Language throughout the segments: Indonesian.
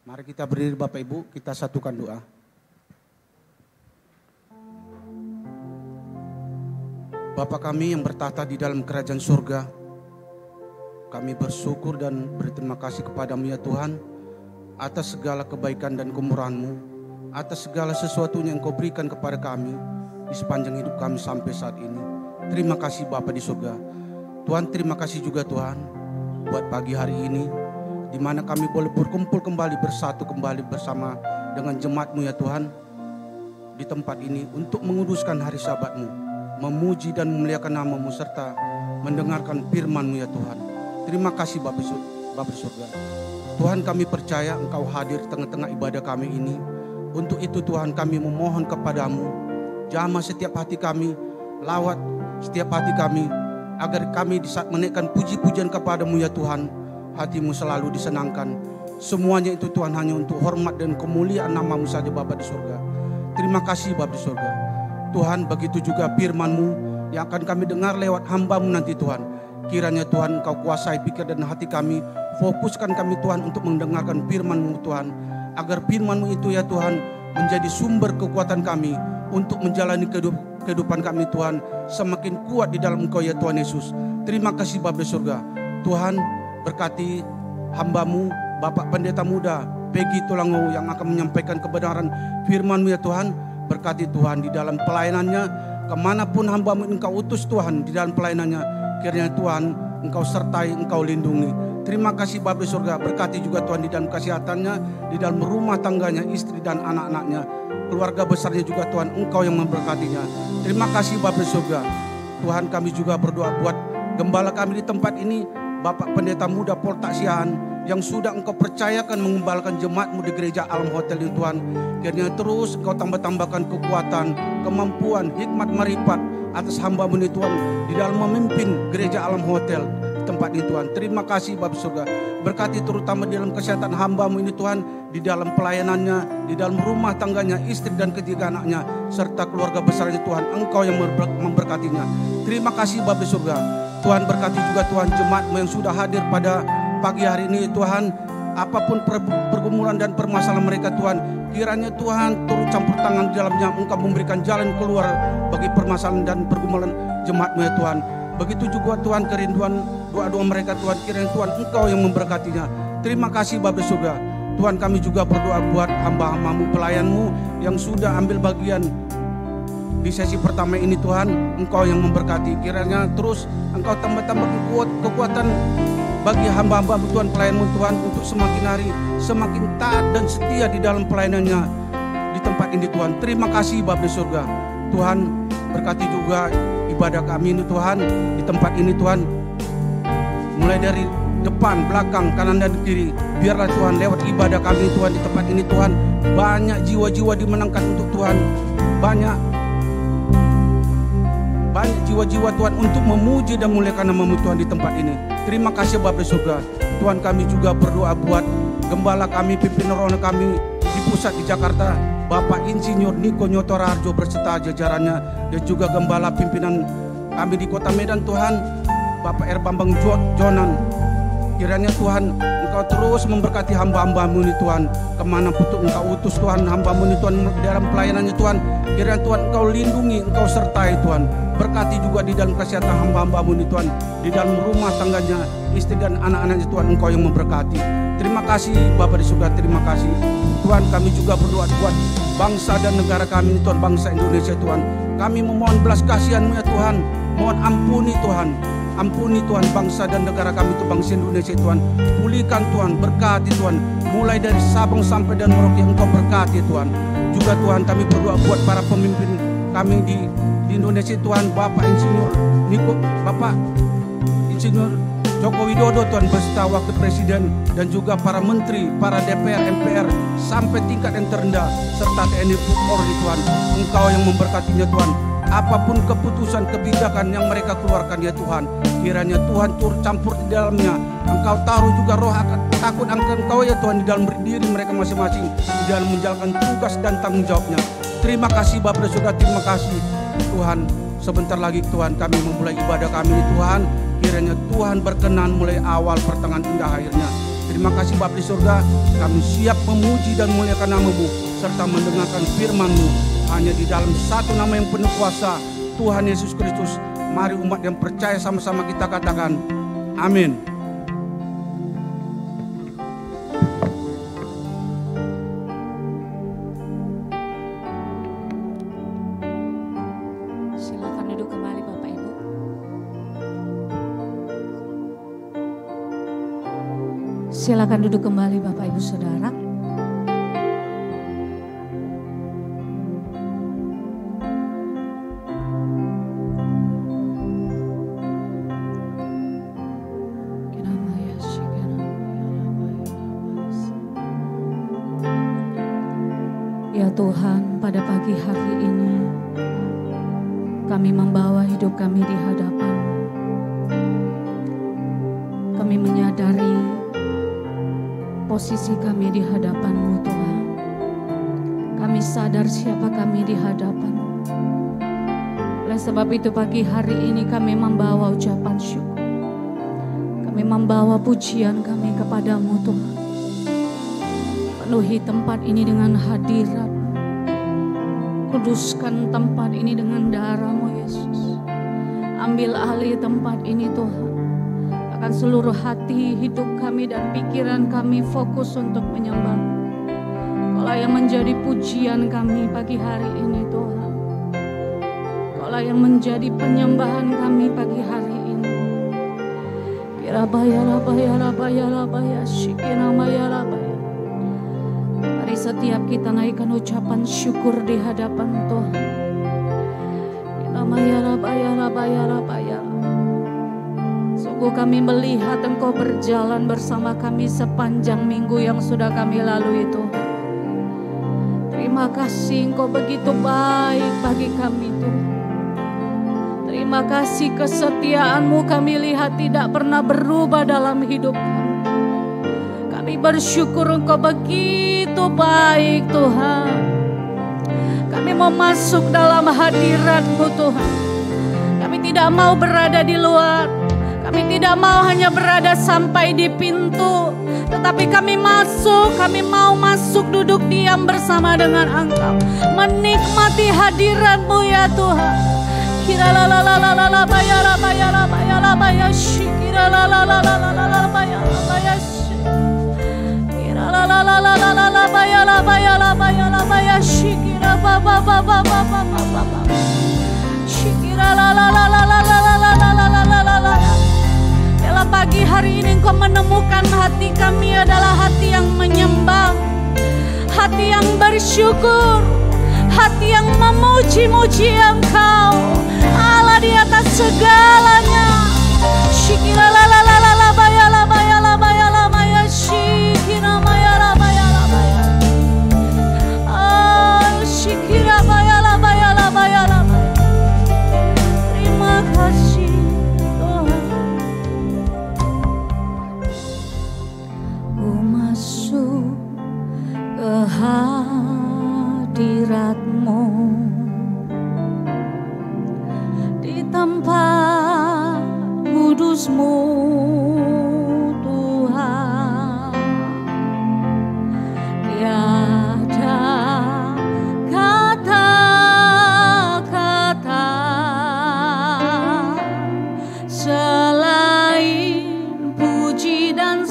Mari kita berdiri Bapak Ibu, kita satukan doa. Bapa kami yang bertahta di dalam kerajaan surga, kami bersyukur dan berterima kasih kepadamu ya Tuhan, atas segala kebaikan dan kemurahan-Mu, atas segala sesuatunya yang Kau berikan kepada kami di sepanjang hidup kami sampai saat ini. Terima kasih Bapa di surga. Tuhan, terima kasih juga Tuhan buat pagi hari ini, di mana kami boleh berkumpul kembali, bersatu kembali bersama dengan jemaat-Mu ya Tuhan, di tempat ini untuk menguduskan hari Sabat-Mu, memuji dan memuliakan nama-Mu, serta mendengarkan firman-Mu ya Tuhan. Terima kasih Bapa di surga. Tuhan, kami percaya Engkau hadir di tengah-tengah ibadah kami ini. Untuk itu Tuhan, kami memohon kepadamu, jamah setiap hati kami, lawat setiap hati kami, agar kami di saat menaikkan puji-pujian kepadamu ya Tuhan, hatimu selalu disenangkan. Semuanya itu Tuhan hanya untuk hormat dan kemuliaan nama-Mu saja Bapa di surga. Terima kasih Bapa di surga. Tuhan, begitu juga firman-Mu yang akan kami dengar lewat hamba-Mu nanti Tuhan. Kiranya Tuhan Engkau kuasai pikir dan hati kami, fokuskan kami Tuhan untuk mendengarkan firman-Mu Tuhan, agar firman-Mu itu ya Tuhan menjadi sumber kekuatan kami untuk menjalani kehidupan kami Tuhan, semakin kuat di dalam Engkau ya Tuhan Yesus. Terima kasih Bapa di surga. Tuhan, berkati hamba-Mu Bapak Pendeta Muda Peggy Tulango yang akan menyampaikan kebenaran firman-Mu ya Tuhan. Berkati Tuhan di dalam pelayanannya, kemanapun hamba-Mu Engkau utus Tuhan di dalam pelayanannya, kiranya Tuhan Engkau sertai, Engkau lindungi. Terima kasih Bapa di surga. Berkati juga Tuhan di dalam kesehatannya, di dalam rumah tangganya, istri dan anak-anaknya, keluarga besarnya juga Tuhan, Engkau yang memberkatinya. Terima kasih Bapa di surga. Tuhan, kami juga berdoa buat gembala kami di tempat ini, Bapak Pendeta Muda Poltak Siahan, yang sudah Engkau percayakan mengembalakan jemaat-Mu di gereja Alam Hotel ini Tuhan. Kiranya terus Engkau tambah-tambahkan kekuatan, kemampuan, hikmat, marifat atas hamba-Mu ini Tuhan, di dalam memimpin gereja Alam Hotel di tempat ini Tuhan. Terima kasih Bapa surga. Berkati terutama di dalam kesehatan hamba-Mu ini Tuhan, di dalam pelayanannya, di dalam rumah tangganya, istri dan ketiga anaknya, serta keluarga besarnya Tuhan. Engkau yang memberkatinya. Terima kasih Bapa surga. Tuhan, berkati juga Tuhan jemaat-Mu yang sudah hadir pada pagi hari ini Tuhan. Apapun pergumulan dan permasalahan mereka Tuhan, kiranya Tuhan turut campur tangan di dalamnya. Engkau memberikan jalan keluar bagi permasalahan dan pergumulan jemaat-Mu ya Tuhan. Begitu juga Tuhan kerinduan doa-doa mereka Tuhan, kiranya Tuhan Engkau yang memberkatinya. Terima kasih Bapa surga. Tuhan, kami juga berdoa buat hamba-hamba-Mu, pelayan-Mu yang sudah ambil bagian di sesi pertama ini Tuhan. Engkau yang memberkati. Kiranya terus Engkau tambah-tambah kekuatan bagi hamba-hamba Tuhan, pelayan-Mu Tuhan, untuk semakin hari semakin taat dan setia di dalam pelayanannya di tempat ini Tuhan. Terima kasih Bapa di surga. Tuhan, berkati juga ibadah kami ini Tuhan, di tempat ini Tuhan, mulai dari depan, belakang, kanan dan kiri. Biarlah Tuhan lewat ibadah kami Tuhan di tempat ini Tuhan, banyak jiwa-jiwa dimenangkan untuk Tuhan. Banyak jiwa-jiwa Tuhan untuk memuji dan memuliakan nama-Mu Tuhan di tempat ini. Terima kasih Bapa di surga. Tuhan, kami juga berdoa buat gembala kami, pimpinan rohani kami di pusat di Jakarta, Bapak Insinyur Niko Nyoto Raharjo berserta jajarannya, dan juga gembala pimpinan kami di Kota Medan Tuhan, Bapak R. Bambang Jonan. Kiranya Tuhan Engkau terus memberkati hamba-hamba-Mu ini Tuhan, kemana pun Engkau utus Tuhan hamba-Mu ini Tuhan dalam pelayanannya Tuhan. Kiranya Tuhan Engkau lindungi, Engkau sertai Tuhan. Berkati juga di dalam kesehatan hamba-hamba-Mu ini Tuhan, di dalam rumah tangganya, istri dan anak-anaknya Tuhan. Engkau yang memberkati. Terima kasih Bapa di surga. Terima kasih Tuhan. Kami juga berdoa buat bangsa dan negara kami ini Tuhan, bangsa Indonesia Tuhan. Kami memohon belas kasihan-Mu ya Tuhan. Mohon ampuni Tuhan. Ampuni Tuhan bangsa dan negara kami itu, bangsa Indonesia Tuhan. Pulihkan Tuhan, berkati Tuhan, mulai dari Sabang sampai dan Merauke Engkau berkati Tuhan. Juga Tuhan kami berdoa buat para pemimpin kami di Indonesia Tuhan, Bapak Insinyur Joko Widodo Tuhan, beserta Wakil Presiden dan juga para menteri, para DPR, MPR sampai tingkat yang terendah, serta TNI Polri Tuhan. Engkau yang memberkatinya Tuhan. Apapun keputusan kebijakan yang mereka keluarkan ya Tuhan, kiranya Tuhan turut campur di dalamnya. Engkau taruh juga roh takut Engkau ya Tuhan di dalam diri mereka masing-masing, di dalam menjalankan tugas dan tanggung jawabnya. Terima kasih Bapak dan Saudara, terima kasih Tuhan. Sebentar lagi Tuhan kami memulai ibadah kami Tuhan. Kiranya Tuhan berkenan mulai awal, pertengahan hingga akhirnya. Terima kasih Bapa di surga, kami siap memuji dan memuliakan nama-Mu serta mendengarkan firman-Mu hanya di dalam satu nama yang penuh kuasa, Tuhan Yesus Kristus. Mari umat yang percaya sama-sama kita katakan amin. Silakan duduk kembali Bapak Ibu. Silakan duduk kembali Bapak Ibu Saudara. Ya Tuhan, pada pagi hari ini kami membawa hidup kami di hadapan-Mu. Kami menyadari posisi kami di hadapan-Mu Tuhan. Kami sadar siapa kami di hadapan-Mu. Oleh sebab itu pagi hari ini kami membawa ucapan syukur. Kami membawa pujian kami kepada-Mu Tuhan. Penuhi tempat ini dengan hadirat. Kuduskan tempat ini dengan darah-Mu Yesus. Ambil alih tempat ini Tuhan. Akan seluruh hati, hidup kami dan pikiran kami fokus untuk menyembah. Kaulah yang menjadi pujian kami pagi hari ini Tuhan. Kaulah yang menjadi penyembahan kami pagi hari ini. Kirabaya rabaya rabaya rabaya shikina maya rabaya. Mari setiap kita naikkan ucapan syukur di hadapan Tuhan. Namaya rabaya rabaya rabaya. Sungguh kami melihat Engkau berjalan bersama kami sepanjang minggu yang sudah kami lalui Tuhan. Terima kasih Engkau begitu baik bagi kami Tuhan. Terima kasih kesetiaan-Mu kami lihat tidak pernah berubah dalam hidup kami. Kami bersyukur Engkau begitu baik Tuhan. Kami mau masuk dalam hadirat-Mu Tuhan. Kami tidak mau berada di luar. Kami tidak mau hanya berada sampai di pintu. Tetapi kami masuk, kami mau masuk duduk diam bersama dengan Engkau. Menikmati hadirat-Mu ya Tuhan. Kira la la la la la la baya la baya la baya la baya shi. Kira la la la la la la la baya la baya shi. Kira la la la la la la la baya la baya la baya la baya shi. Kira ba ba ba ba ba ba ba ba ba. Shi kira la la la la la la la la la la la la la. Dalam pagi hari ini Engkau menemukan hati kami adalah hati yang menyembah, hati yang bersyukur, hati yang memuji-muji Engkau, Allah di atas segalanya. Shikira la la la la la baya la baya la baya la baya shikira maya la baya la baya. Shikira baya la baya la baya la baya. Terima kasih. Hadirat-Mu di tempat kudus-Mu Tuhan. Tiada kata-kata selain puji dan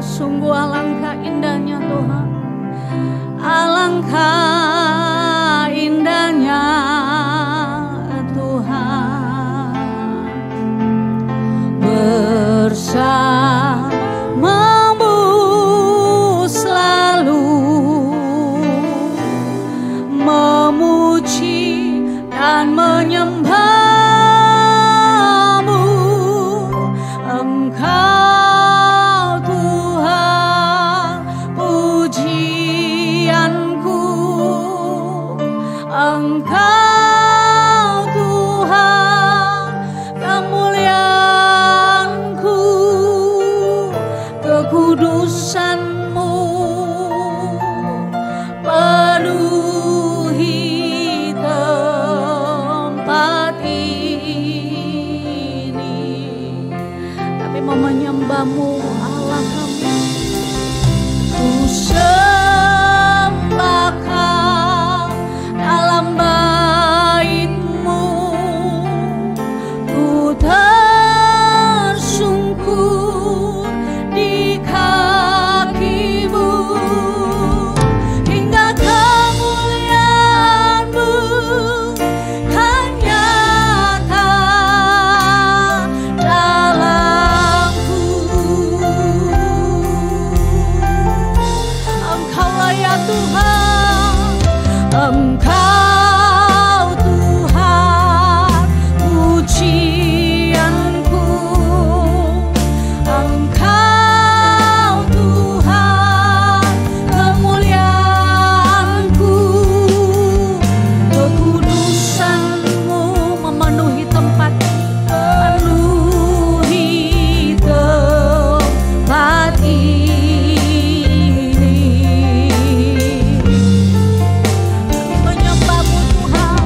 sungguh alangkah indahnya Tuhan, alangkah indahnya Tuhan, bersama-Mu selalu memuji dan menyembah. Pujianku Engkau Tuhan pujianku, Engkau Tuhan kemuliaanku, kekudusan-Mu memenuhi tempat, penuhi tempat ini. Menyembah-Mu Tuhan,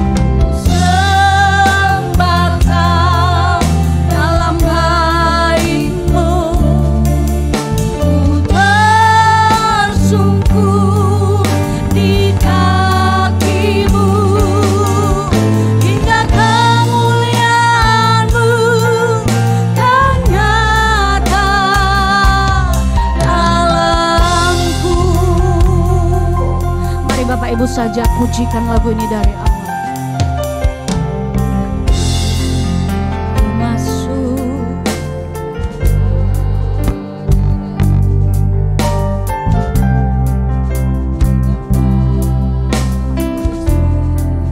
sembah Kau dalam bait-Mu, ku tersungkur di kaki-Mu, hingga kemuliaan-Mu kan nyata dalamku. Mari Bapak Ibu saja pujikan lagu ini dari awal. Ku masuk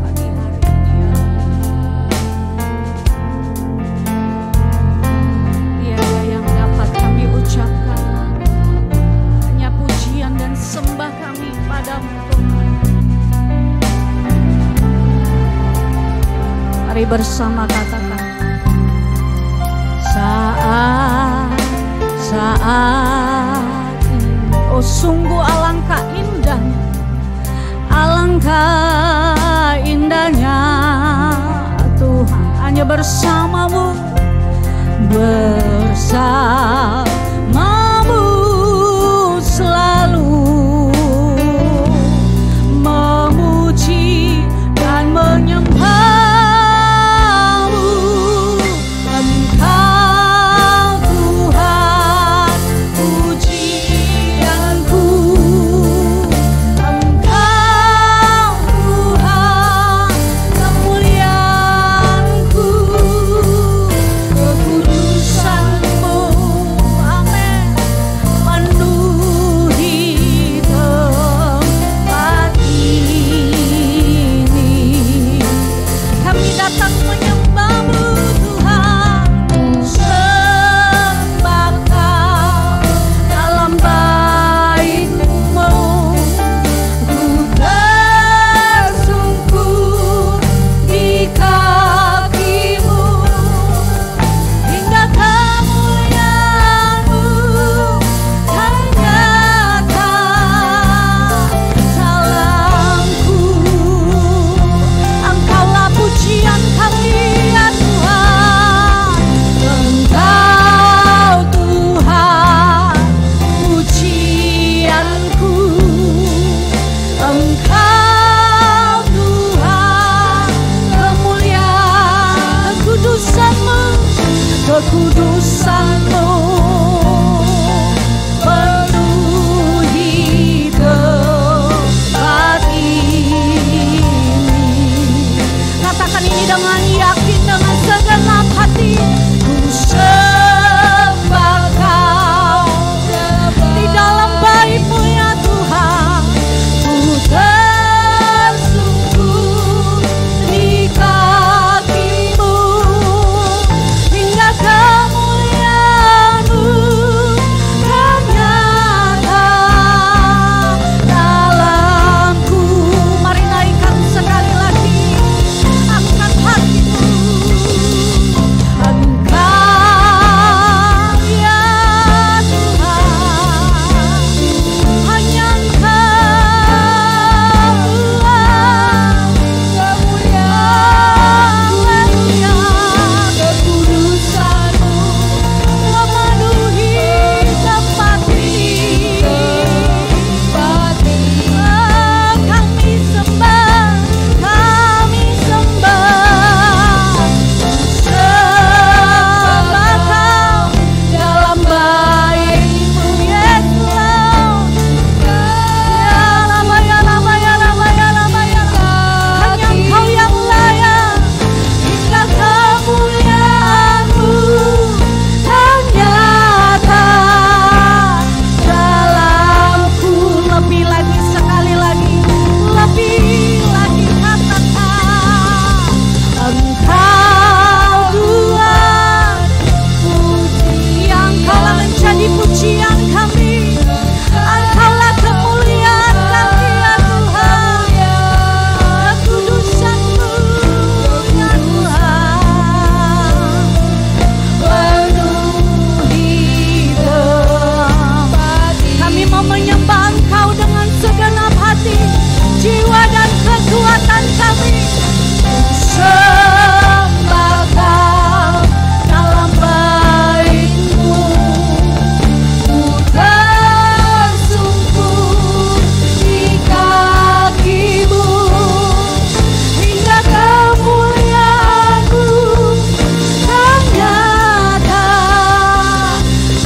pagi hari ini, tiada yang dapat kami ucapkan, hanya pujian dan sembah kami padamu Tuhan. Mari bersama katakan, saat ini, oh sungguh alangkah indahnya, alangkah indahnya Tuhan, hanya bersama-Mu, bersama-Mu selalu memuji dan menyembah-Mu. Engkau Tuhan pujianku, Engkau Tuhan kemuliaanku, kekudusan-Mu, amin, penuhi tempat ini. Kami datang menyembah-Mu Tuhan, sembah Kau dalam bait-Mu, ku tersungkur di kaki-Mu, hingga kemuliaan-Mu kan nyata dalamku. Engkaulah pujian kami ya Tuhan, Engkau Tuhan pujianku, Engkau Tuhan kemuliaan, kekudusan-Mu, kekudusan-Mu penuhi tempat ini. Katakan ini dengan yakin, dengan segenap hati. Ku sembah Kau di dalam bait-Mu ya Tuhan, ku tersungkur di kaki-Mu, hingga kemuliaan-Mu kan nyata dalamku. Mari naikkan sekali lagi, angkat hatimu, hati, jiwa dan kekuatan kami. Sembah Kau dalam bait-Mu, ku tersungkur di kaki-Mu, hingga kemuliaan-Mu kan nyata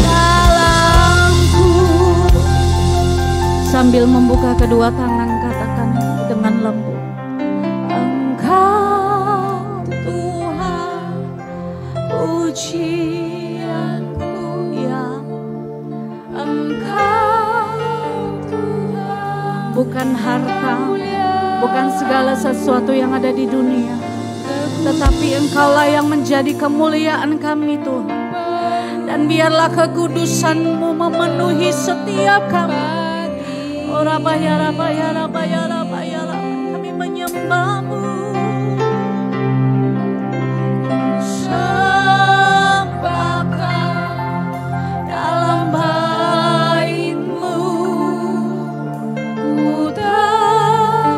dalamku. Sambil membuka kedua tangan, katakan dengan lembut, Engkau Tuhan, pujianku ya. Engkau Tuhan, bukan harta, bukan segala sesuatu yang ada di dunia, tetapi Engkaulah yang menjadi kemuliaan kami Tuhan. Dan biarlah kekudusan-Mu memenuhi setiap kami. Oh Rabaya, Rabaya, Rabaya, Rabaya, Rabaya. Kami menyembah-Mu. Sembah Kau dalam bait-Mu, ku tersungkur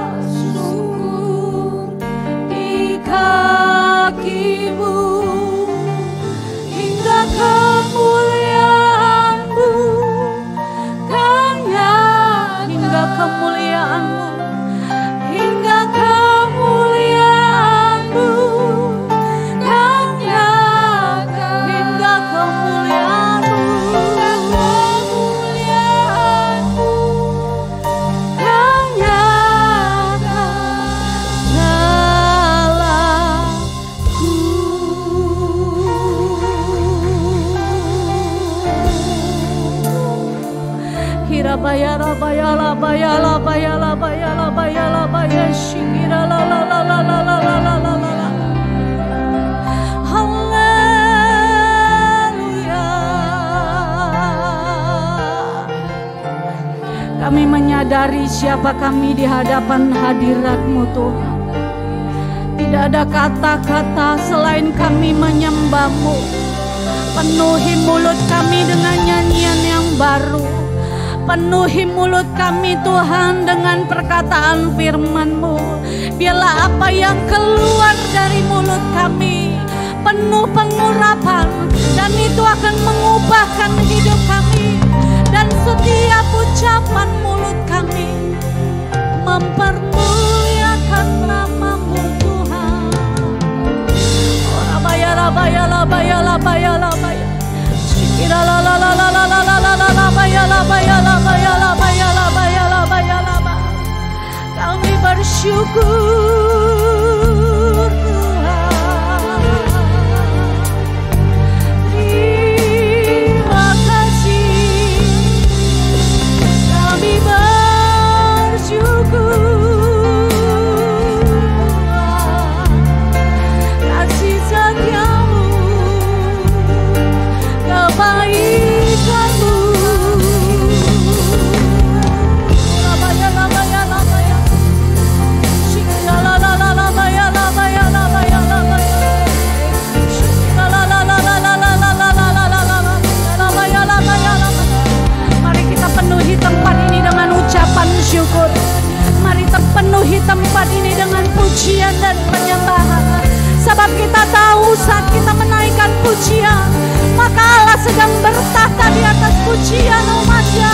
di kaki-Mu, hingga kemuliaan-Mu kan nyata, hingga kemuliaan-Mu, hingga kemuliaan-Mu kan nyata, hingga kemuliaan-Mu, kemuliaan-Mu kan nyata dalamku. Hirabaya, rabaya, labaya, labaya, labaya, labaya, labaya, shikira, la la la la la la la la la la la. Haleluya. Kami menyadari siapa kami di hadapan hadirat-Mu Tuhan. Tidak ada kata-kata selain kami menyembah-Mu. Penuhi mulut kami dengan nyanyian yang baru. Penuhi mulut kami Tuhan dengan perkataan firman-Mu. Biarlah apa yang keluar dari mulut kami penuh pengurapan, dan itu akan mengubahkan hidup kami. Dan setiap ucapan mulut kami mempermuliakan nama-Mu Tuhan. Oh Rabaya, Rabaya, Labaya, Labaya, Labaya, Shikira, la la la la la la la la la, Labaya, Labaya, Labaya, Labaya, Labaya, Labaya, Labaya. Kami bersyukur Tuhan. Terima kasih. Kami bersyukur Tuhan. Kasih setia-Mu, kebaikan-Mu. Labaya, labaya, labaya. Shikira, la la la, labaya, labaya, labaya, labaya. Shikira, la la la la la la la la la la la la. Labaya, labaya, labaya. Mari kita penuhi tempat ini dengan ucapan syukur. Mari kita penuhi tempat ini dengan pujian dan penyembahan. Sebab kita tahu saat kita menaikkan pujian, maka Allah sedang bertahta di atas pujian umat-Nya.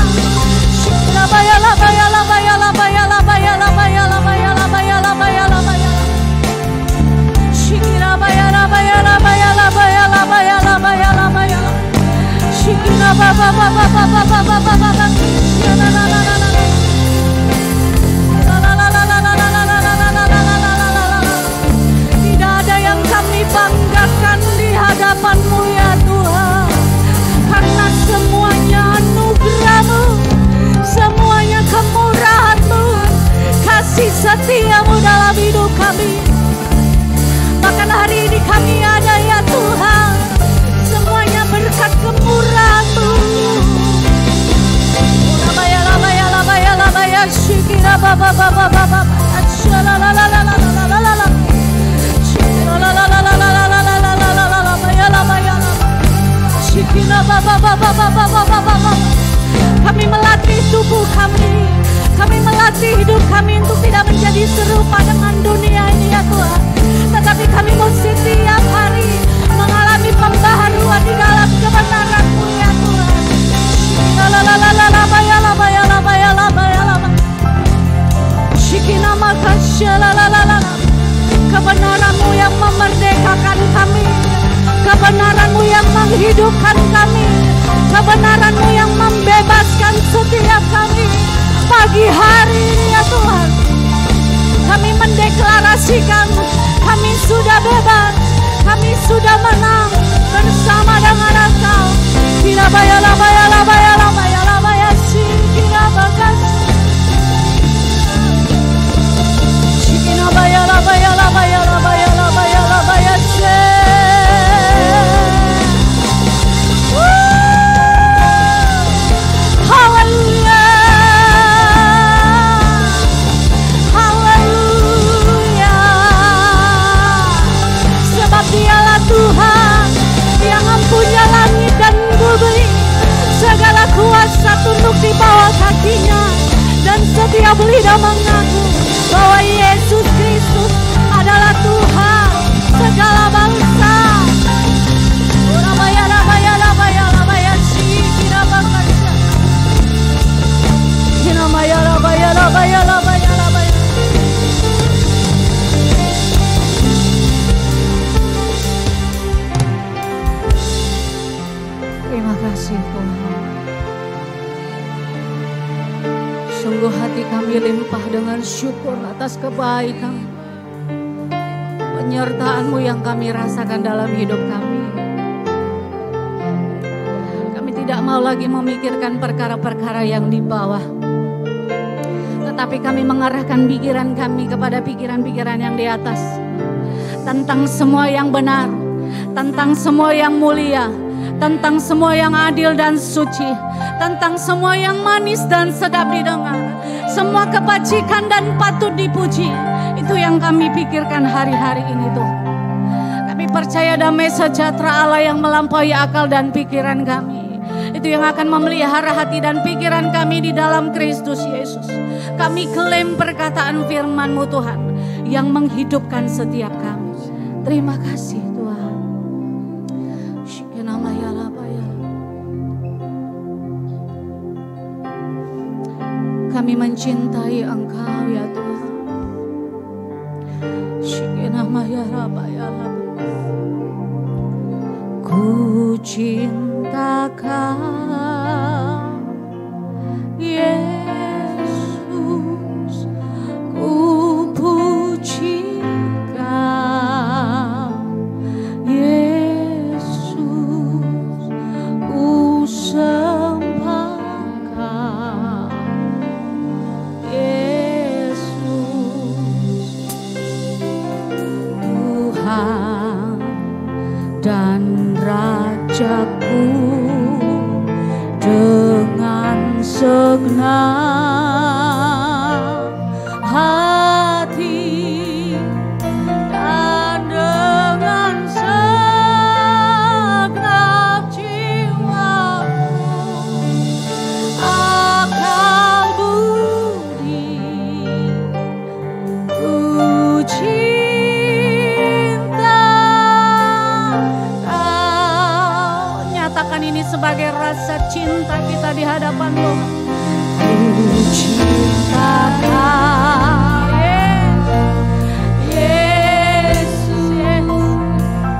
Labaya, labaya, labaya, labaya, labaya, labaya, labaya, labaya, labaya, labaya. Shikira, labaya, labaya, labaya, labaya, labaya, labaya, labaya. Shikira, baba, baba, baba, baba, baba, baba. La la la la la la. La la la la la la la la la la la la la la. Tidak ada yang kami banggakan di hadapan-Mu ya Tuhan, karena semuanya anugerah-Mu, semuanya kemurahan-Mu, kasih setia-Mu dalam hidup kami. Bahkan hari ini kami ada ya Tuhan, semuanya berkat kemurahan-Mu. Labaya, labaya, labaya, labaya, shikira, baba, baba, baba, la la la la la la la la la. Shikira, la la la la la la la la la la la la, labaya, labaya, shikira, baba, baba, baba, baba, baba. Kami melatih tubuh kami melatih hidup lagi serupa dengan dunia ini ya Tuhan. Tetapi kami mau setiap hari mengalami pembaharuan di dalam kebenaran-Mu ya Tuhan. Kebenaran-Mu yang memerdekakan kami, kebenaran-Mu yang menghidupkan kami, kebenaran-Mu yang membebaskan setiap kami. Pagi hari ini ya Tuhan, kami mendeklarasikan kami sudah bebas, kami sudah menang bersama dengan Engkau. Kira bayala bayala bayala bayala bayasi kira bagas. Kira bayala bayala bayala bayala bayala bayasi. Haleluya, haleluya. Sebab Dialah Tuhan yang mempunyai langit dan bumi, segala kuasa tunduk di bawah kakinya, dan setiap lidah mengaku bahwa Yesus Kristus adalah Tuhan segala bangsa. Terima kasih Tuhan. Sungguh hati kami limpah dengan syukur atas kebaikan, penyertaan-Mu yang kami rasakan dalam hidup kami. Kami tidak mau lagi memikirkan perkara-perkara yang di bawah, tetapi kami mengarahkan pikiran kami kepada pikiran-pikiran yang di atas, tentang semua yang benar, tentang semua yang mulia, tentang semua yang adil dan suci, tentang semua yang manis dan sedap didengar, semua kebajikan dan patut dipuji. Itu yang kami pikirkan hari-hari ini Tuhan. Kami percaya damai sejahtera Allah yang melampaui akal dan pikiran kami, itu yang akan memelihara hati dan pikiran kami di dalam Kristus Yesus. Kami klaim perkataan firman-Mu Tuhan yang menghidupkan setiap kami. Terima kasih Tuhan. Kami mencintai Engkau ya Tuhan. Ku cinta Kau Yesus, ku puji Kau Yesus, ku sembah Kau Yesus, Tuhan dan Rajaku. Dengan segenap hati dan dengan segenap jiwaku, akal budi ku cinta Kau. Nyatakan ini sebagai rasa cinta kita di hadapan-Mu. Ku cinta Kau Yesus,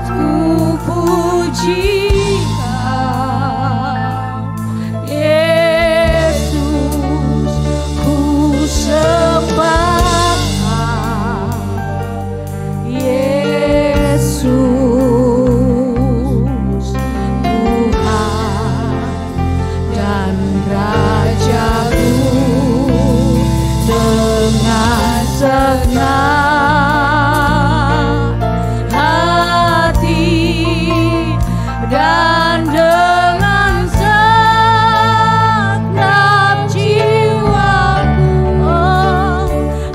ku puji Kau Yesus, ku sembah Kau Yesus, Tuhan dan Rajaku. Dengan segenap hati dan dengan segenap jiwaku,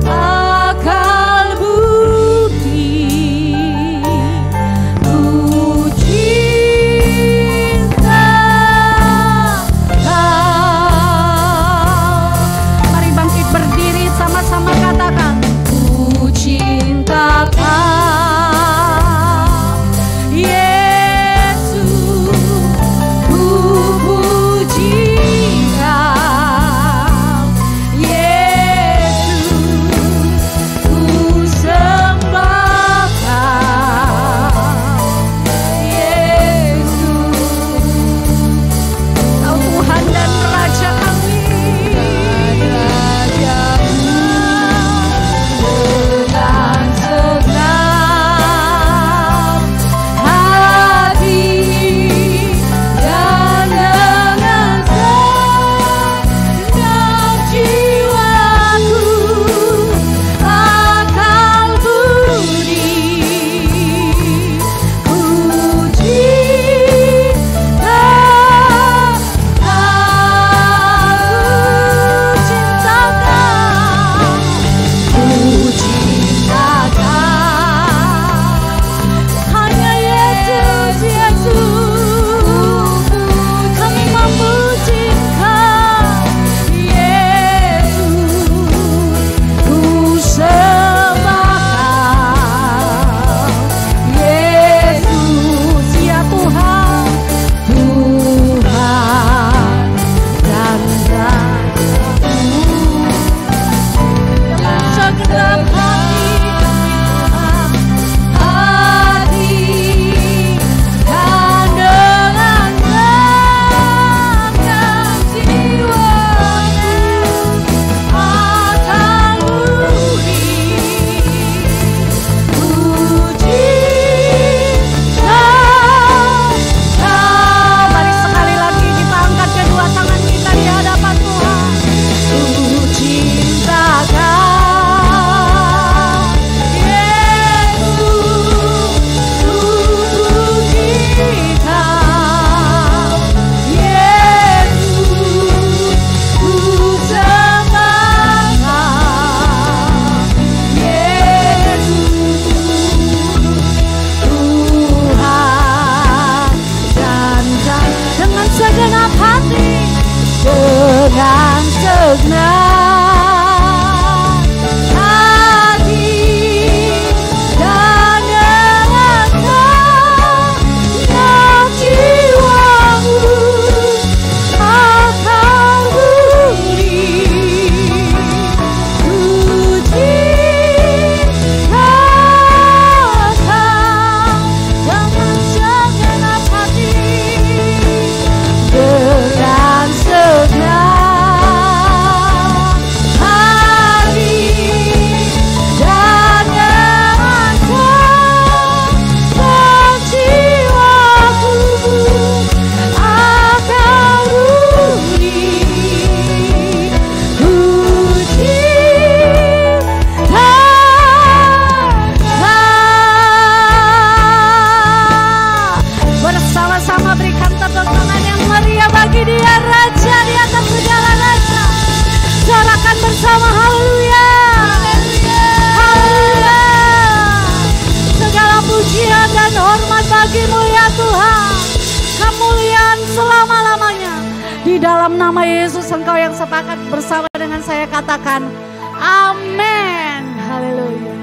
akal budi ku cinta Kau. Mari bangkit berdiri sama-sama katakan. bagimu ya Tuhan. Kemuliaan selama-lamanya. Di dalam nama Yesus Engkau yang sepakat bersama dengan saya katakan amin. Haleluya.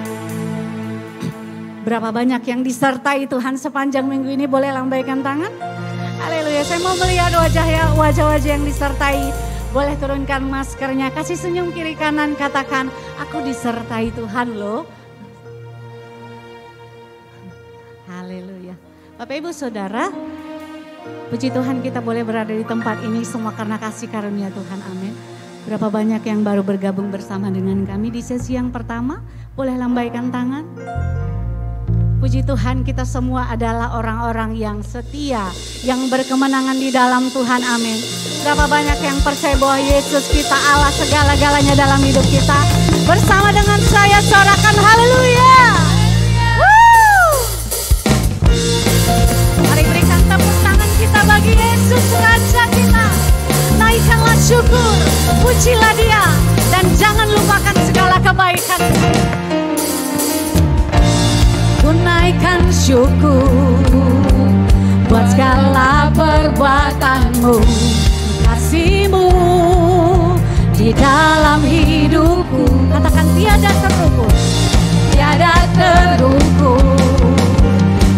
Berapa banyak yang disertai Tuhan sepanjang minggu ini, boleh lambaikan tangan. Haleluya. Saya mau melihat wajah-wajah yang disertai. Boleh turunkan maskernya, kasih senyum kiri kanan, katakan aku disertai Tuhan loh. Haleluya. Bapak Ibu Saudara, puji Tuhan kita boleh berada di tempat ini semua karena kasih karunia Tuhan, amin. Berapa banyak yang baru bergabung bersama dengan kami di sesi yang pertama, boleh lambaikan tangan. Puji Tuhan kita semua adalah orang-orang yang setia, yang berkemenangan di dalam Tuhan, amin. Berapa banyak yang percaya bahwa Yesus kita Allah segala-galanya dalam hidup kita. Bersama dengan saya sorakan haleluya. Mari berikan tepuk tangan kita bagi Yesus Raja kita. Naikkanlah syukur, pujilah Dia, dan jangan lupakan segala kebaikan. Ku naikkan syukur buat segala perbuatanmu, kasih-Mu di dalam hidupku. Katakan tiada terukur, tiada terukur.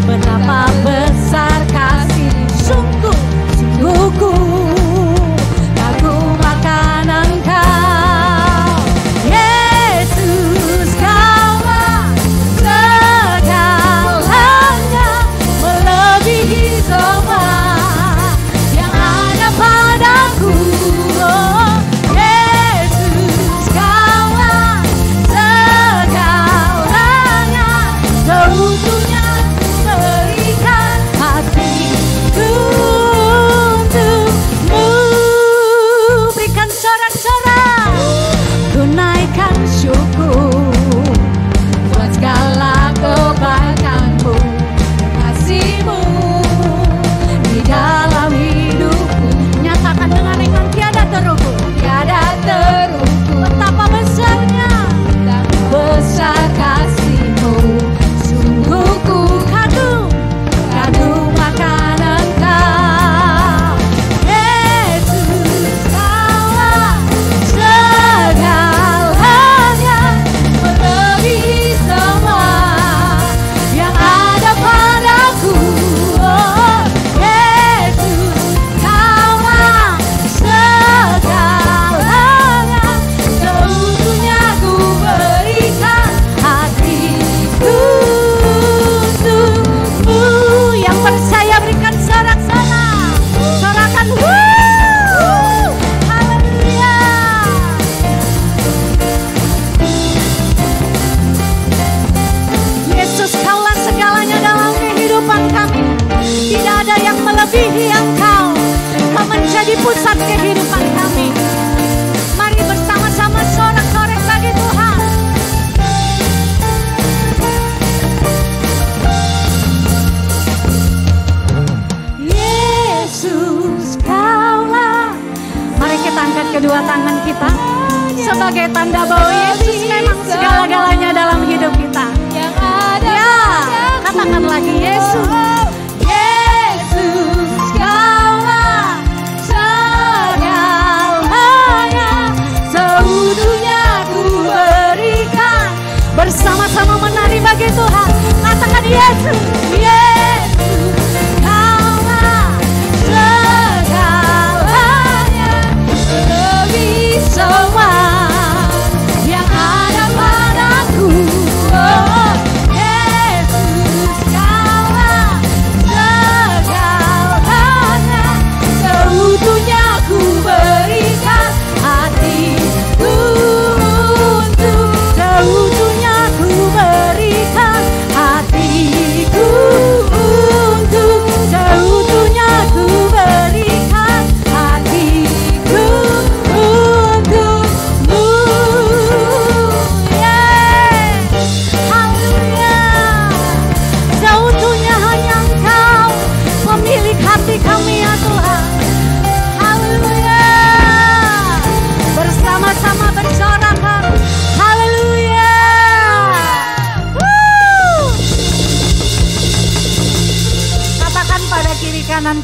Betapa besar kasih, sungguh-sungguhku kagum akan Engkau. Yesus Kaulah segalanya, melebihi semua yang ada padaku. Oh, Yesus Kaulah segalanya, seutuhnya berikan hatiku untukmu. Berikan sorak-sorak, ku naikkan syukur buat segala kebaikan-Mu, kasih-Mu di dalam hidupku. Nyatakan dengan ringan, tiada terukur, tiada terukur. Betapa besarnya dan besar kasih-Mu, sungguh ku kagum akan Engkau. Yesus Kaulah segalanya, melebihi semua yang ada padaku. Oh, Yesus Kaulah segalanya, seutuhnya ku berikan hatiku untukmu. Yang percaya berikan sorak-sorak, sorakan haleluya. Yesus Kaulah segalanya dalam kehidupan kami. Tidak ada yang melebihi Engkau. Kau menjadi pusat kehidupan kami. Mari bersama-sama sorak-sorai bagi Tuhan. Yesus Kaulah. Mari kita angkat kedua tangan kita sebagai tanda bahwa Yesus memang segala-galanya dalam hidup kita. Ya, katakan lagi Yesus. Yesus Kaulah segalanya, seutuhnya ku berikan. Bersama-sama menari bagi Tuhan. Katakan Yesus, Yesus Kaulah segalanya, lebih semua yang ada padaku. Oh, Yesus Kaulah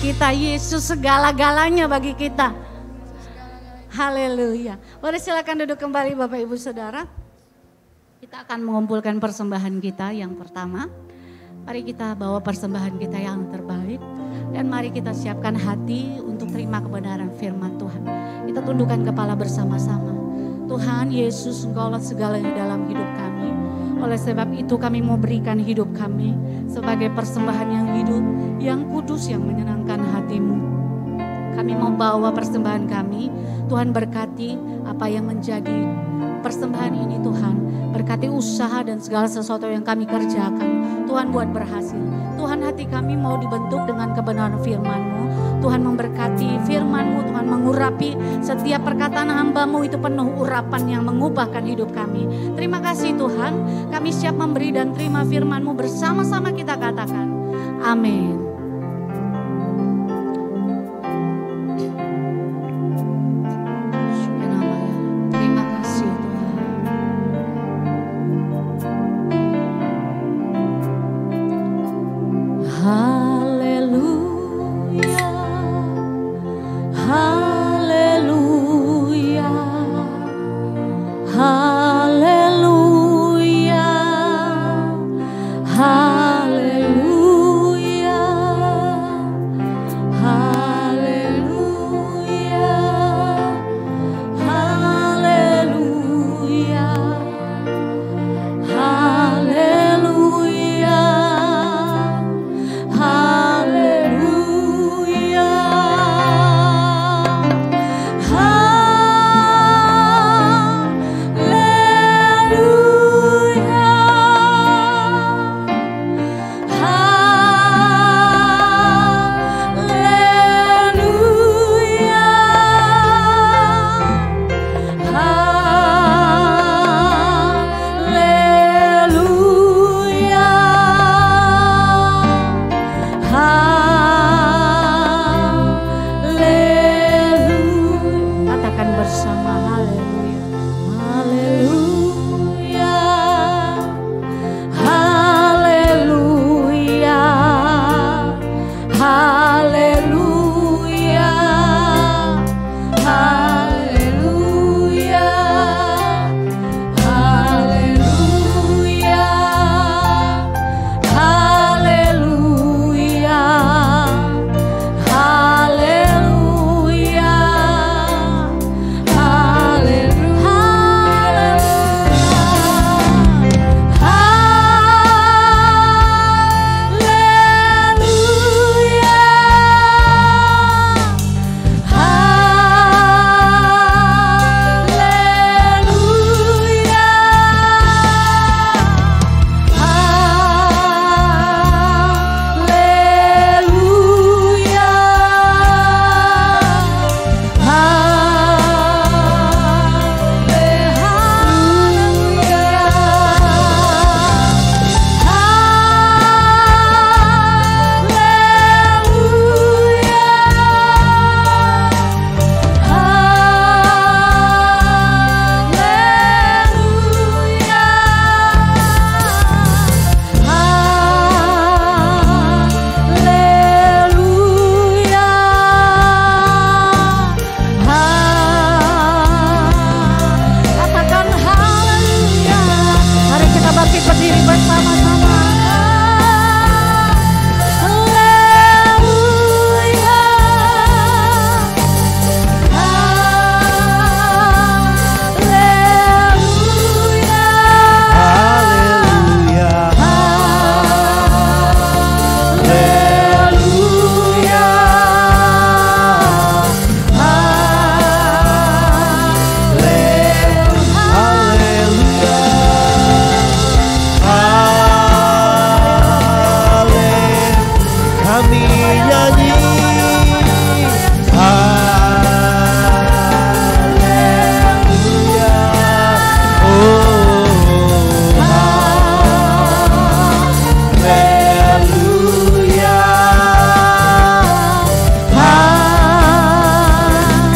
kita. Yesus segala-galanya bagi kita. Haleluya. Boleh silakan duduk kembali Bapak Ibu Saudara. Kita akan mengumpulkan persembahan kita yang pertama. Mari kita bawa persembahan kita yang terbaik. Dan mari kita siapkan hati untuk terima kebenaran firman Tuhan. Kita tundukkan kepala bersama-sama. Tuhan Yesus, Engkaulah segalanya dalam hidup kami. Oleh sebab itu kami mau berikan hidup kami sebagai persembahan yang hidup, yang kudus, yang menyenangkan hati-Mu. Kami mau bawa persembahan kami. Tuhan berkati apa yang menjadi persembahan ini Tuhan. Berkati usaha dan segala sesuatu yang kami kerjakan. Tuhan buat berhasil. Tuhan hati kami mau dibentuk dengan kebenaran firman-Mu. Tuhan memberkati firman-Mu. Tuhan mengurapi setiap perkataan hamba-Mu itu penuh urapan yang mengubahkan hidup kami. Terima kasih Tuhan. Kami siap memberi dan terima firman-Mu bersama-sama kita katakan. Amin.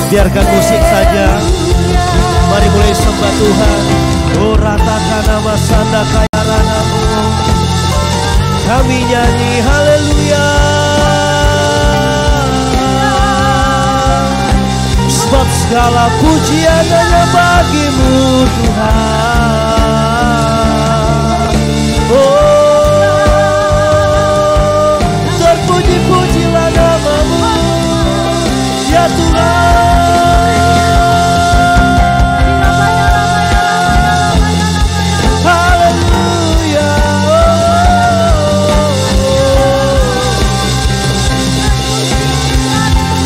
Biarkan musik saja. Mari mulai sembah Tuhan. Oh ratakan nama sanda kaya ranamu. Kami nyanyi haleluya. segala pujian hanya bagimu Tuhan. Oh, terpuji-pujilah namamu ya Tuhan. Haleluya.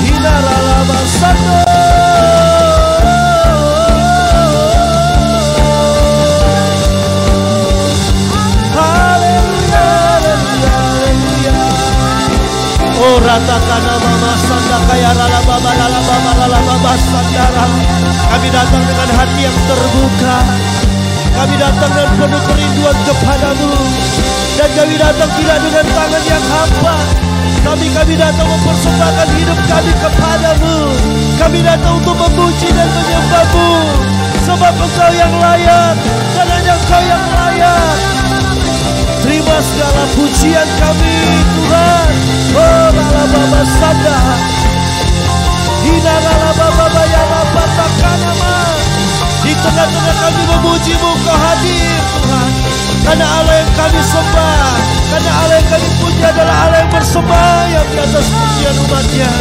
Hinaralamasando. Oh ratakan mama sanda kaya rala baba sandara. Kami datang dengan hati yang terbuka. Kami datang dengan penuh kerinduan kepadamu. Dan kami datang tidak dengan tangan yang hampa. Kami datang mempersembahkan hidup kami kepadamu. Kami datang untuk memuji dan menyembahmu. Sebab Engkau yang layak dan hanya Engkau yang layak. Terima segala pujian kami Tuhan. Oh lala baba sada. Hina lala baba bayala batakanama. Di tengah-tengah kami memuji-Mu, Kau hadir Tuhan. Karena Allah yang kami sembah, karena Allah yang kami puji adalah Allah yang bersemayam di atas pujian umat-Nya.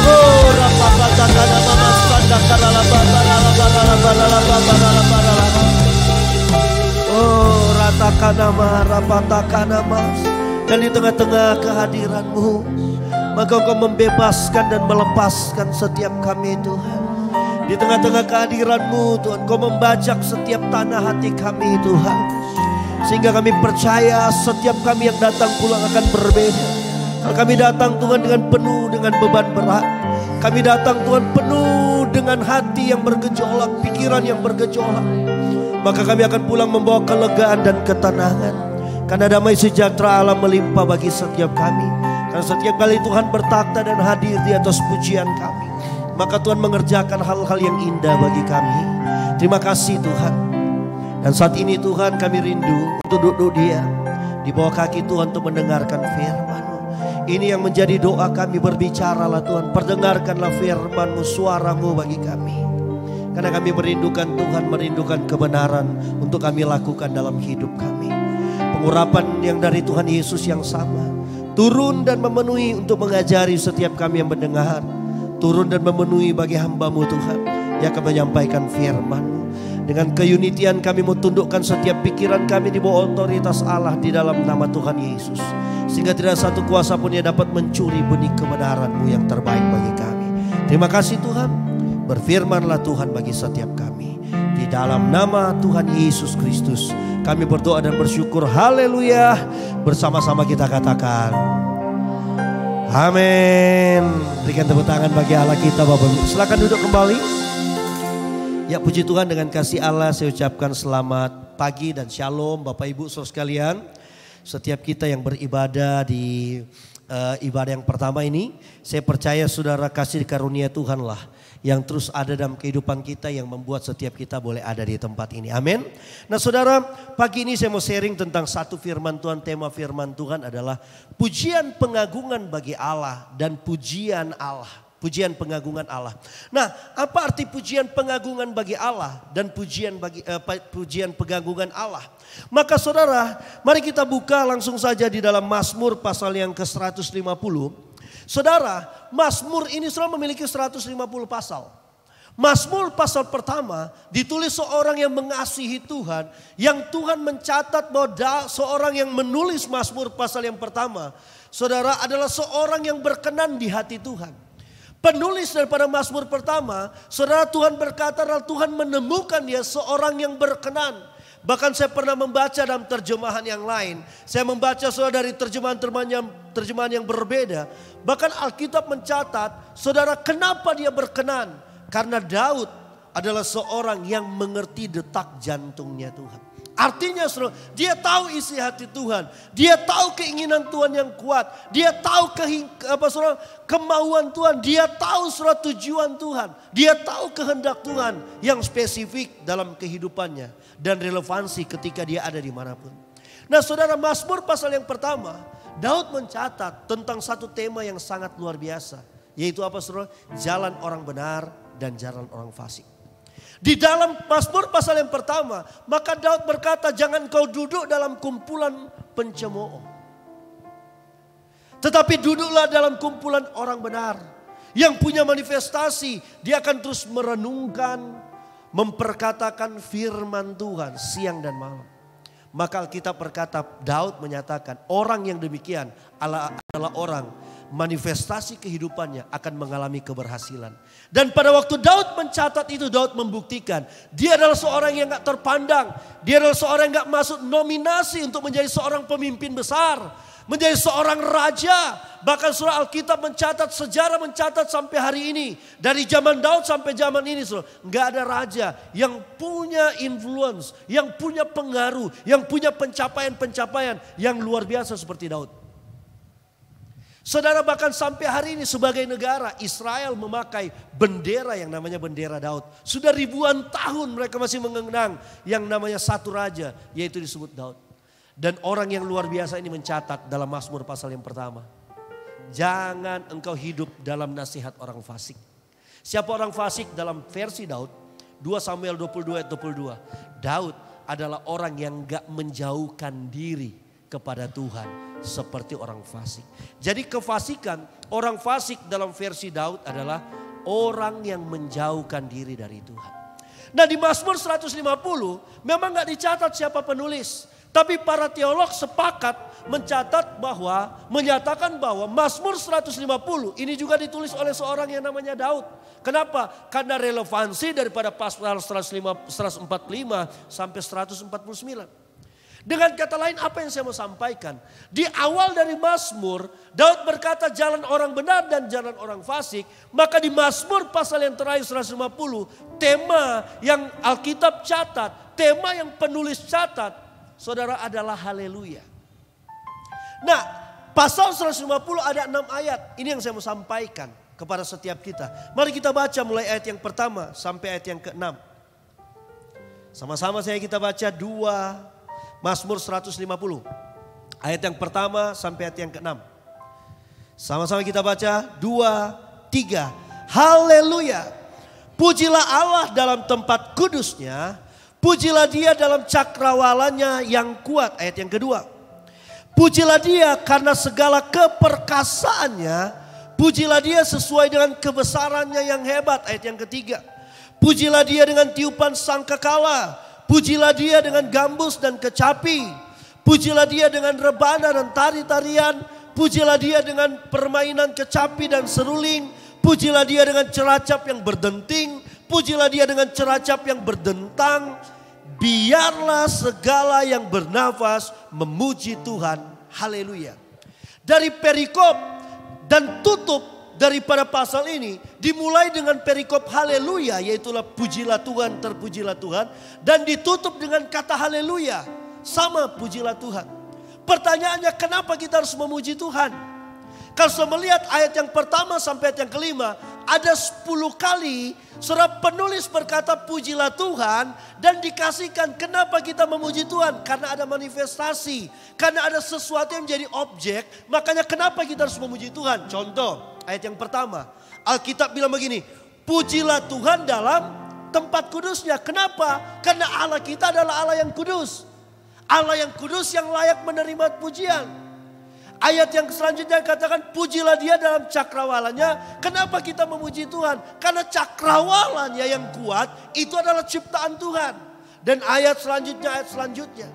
Oh rapapatakana mama sada kalala baba lala baba. Oh rapatakana mas. Dan di tengah-tengah kehadiran-Mu, maka Engkau membebaskan dan melepaskan setiap kami Tuhan. Di tengah-tengah kehadiran-Mu Tuhan, Kau membajak setiap tanah hati kami Tuhan. Sehingga kami percaya setiap kami yang datang pulang akan berbeda. Kalau kami datang Tuhan dengan penuh dengan beban berat. Kami datang Tuhan penuh dengan hati yang bergejolak, pikiran yang bergejolak. Maka kami akan pulang membawa kelegaan dan ketenangan. Karena damai sejahtera Allah melimpah bagi setiap kami. Karena setiap kali Tuhan bertakhta dan hadir di atas pujian kami, maka Tuhan mengerjakan hal-hal yang indah bagi kami. Terima kasih Tuhan. Dan saat ini Tuhan kami rindu untuk duduk diam di bawah kaki Tuhan untuk mendengarkan firman-Mu. Ini yang menjadi doa kami, berbicaralah Tuhan. Perdengarkanlah firman-Mu, suara-Mu bagi kami. Karena kami merindukan Tuhan, merindukan kebenaran untuk kami lakukan dalam hidup kami. Pengurapan yang dari Tuhan Yesus yang sama turun dan memenuhi untuk mengajari setiap kami yang mendengar. Turun dan memenuhi bagi hamba-Mu Tuhan yang akan menyampaikan firman-Mu. Dengan keunitian kami mau tundukkan setiap pikiran kami di bawah otoritas Allah di dalam nama Tuhan Yesus. Sehingga tidak satu kuasa pun yang dapat mencuri benih kebenaran-Mu yang terbaik bagi kami. Terima kasih Tuhan. Berfirmanlah Tuhan bagi setiap kami. Di dalam nama Tuhan Yesus Kristus kami berdoa dan bersyukur. Haleluya. Bersama-sama kita katakan amin. Berikan tepuk tangan bagi Allah kita Bapak Ibu. Silakan duduk kembali. Ya puji Tuhan, dengan kasih Allah saya ucapkan selamat pagi dan shalom Bapak Ibu saudara sekalian. Setiap kita yang beribadah di ibadah yang pertama ini, saya percaya saudara kasih karunia Tuhanlah yang terus ada dalam kehidupan kita, yang membuat setiap kita boleh ada di tempat ini. Amin. Nah saudara, pagi ini saya mau sharing tentang satu firman Tuhan. Tema firman Tuhan adalah pujian pengagungan bagi Allah dan pujian Allah. Pujian pengagungan Allah. Nah, apa arti pujian pengagungan bagi Allah dan pujian pengagungan Allah? Maka saudara, mari kita buka langsung saja di dalam Mazmur pasal yang ke-150. Saudara, Mazmur ini selalu memiliki 150 pasal. Mazmur pasal pertama ditulis seorang yang mengasihi Tuhan, yang Tuhan mencatat bahwa seorang yang menulis Mazmur pasal yang pertama, saudara, adalah seorang yang berkenan di hati Tuhan. Penulis daripada Mazmur pertama, saudara, Tuhan berkata Tuhan menemukan dia seorang yang berkenan. Bahkan saya pernah membaca dalam terjemahan yang lain. Saya membaca saudara dari terjemahan yang berbeda. Bahkan Alkitab mencatat, saudara, kenapa dia berkenan? Karena Daud adalah seorang yang mengerti detak jantungnya Tuhan. Artinya saudara, dia tahu isi hati Tuhan. Dia tahu keinginan Tuhan yang kuat. Dia tahu kemauan Tuhan. Dia tahu saudara tujuan Tuhan. Dia tahu kehendak Tuhan yang spesifik dalam kehidupannya. Dan relevansi ketika dia ada dimanapun. Nah saudara, Mazmur pasal yang pertama, Daud mencatat tentang satu tema yang sangat luar biasa. Yaitu apa saudara? Jalan orang benar dan jalan orang fasik. Di dalam Mazmur pasal yang pertama, maka Daud berkata, jangan kau duduk dalam kumpulan pencemooh, tetapi duduklah dalam kumpulan orang benar. Yang punya manifestasi, dia akan terus merenungkan, memperkatakan firman Tuhan siang dan malam. Maka Alkitab berkata, Daud menyatakan orang yang demikian adalah orang manifestasi kehidupannya akan mengalami keberhasilan. Dan pada waktu Daud mencatat itu, Daud membuktikan dia adalah seorang yang gak terpandang. Dia adalah seorang yang gak masuk nominasi untuk menjadi seorang pemimpin besar, menjadi seorang raja. Bahkan surah Alkitab mencatat, sejarah mencatat sampai hari ini, dari zaman Daud sampai zaman ini, nggak ada raja yang punya influence, yang punya pengaruh, yang punya pencapaian-pencapaian yang luar biasa seperti Daud. Saudara, bahkan sampai hari ini sebagai negara, Israel memakai bendera yang namanya bendera Daud. Sudah ribuan tahun mereka masih mengenang yang namanya satu raja, yaitu disebut Daud. Dan orang yang luar biasa ini mencatat dalam Mazmur pasal yang pertama, jangan engkau hidup dalam nasihat orang fasik. Siapa orang fasik dalam versi Daud? 2 Samuel 22 ayat 22. Daud adalah orang yang gak menjauhkan diri kepada Tuhan seperti orang fasik. Jadi kefasikan, orang fasik dalam versi Daud adalah orang yang menjauhkan diri dari Tuhan. Nah, di Mazmur 150 memang gak dicatat siapa penulis. Tapi para teolog sepakat menyatakan bahwa Mazmur 150 ini juga ditulis oleh seorang yang namanya Daud. Kenapa? Karena relevansi daripada pasal 145 sampai 149. Dengan kata lain, apa yang saya mau sampaikan? Di awal dari Mazmur, Daud berkata jalan orang benar dan jalan orang fasik. Maka di Mazmur pasal yang terakhir 150, tema yang Alkitab catat, tema yang penulis catat, saudara, adalah haleluya. Nah, pasal 150 ada 6 ayat. Ini yang saya mau sampaikan kepada setiap kita. Mari kita baca mulai ayat yang pertama sampai ayat yang ke-6. Sama-sama kita baca Mazmur 150. Ayat yang pertama sampai ayat yang ke-6. Sama-sama kita baca 2, 3. Haleluya. Pujilah Allah dalam tempat kudusnya. Pujilah dia dalam cakrawalanya yang kuat. Ayat yang kedua. Pujilah dia karena segala keperkasaannya. Pujilah dia sesuai dengan kebesarannya yang hebat. Ayat yang ketiga. Pujilah dia dengan tiupan sangkakala. Pujilah dia dengan gambus dan kecapi. Pujilah dia dengan rebana dan tari-tarian. Pujilah dia dengan permainan kecapi dan seruling. Pujilah dia dengan ceracap yang berdenting. Pujilah dia dengan ceracap yang berdentang. Biarlah segala yang bernafas memuji Tuhan. Haleluya. Dari perikop dan tutup daripada pasal ini dimulai dengan perikop haleluya, yaitulah pujilah Tuhan, terpujilah Tuhan, dan ditutup dengan kata haleluya, sama pujilah Tuhan. Pertanyaannya, kenapa kita harus memuji Tuhan? Kalau saya melihat ayat yang pertama sampai ayat yang kelima, ada 10 kali surah penulis berkata pujilah Tuhan, dan dikasihkan kenapa kita memuji Tuhan. Karena ada manifestasi, karena ada sesuatu yang menjadi objek, makanya kenapa kita harus memuji Tuhan. Contoh, ayat yang pertama, Alkitab bilang begini, pujilah Tuhan dalam tempat kudusnya. Kenapa? Karena Allah kita adalah Allah yang kudus. Allah yang kudus yang layak menerima pujian. Ayat yang selanjutnya katakan pujilah dia dalam cakrawalanya. Kenapa kita memuji Tuhan? Karena cakrawalanya yang kuat itu adalah ciptaan Tuhan. Dan ayat selanjutnya.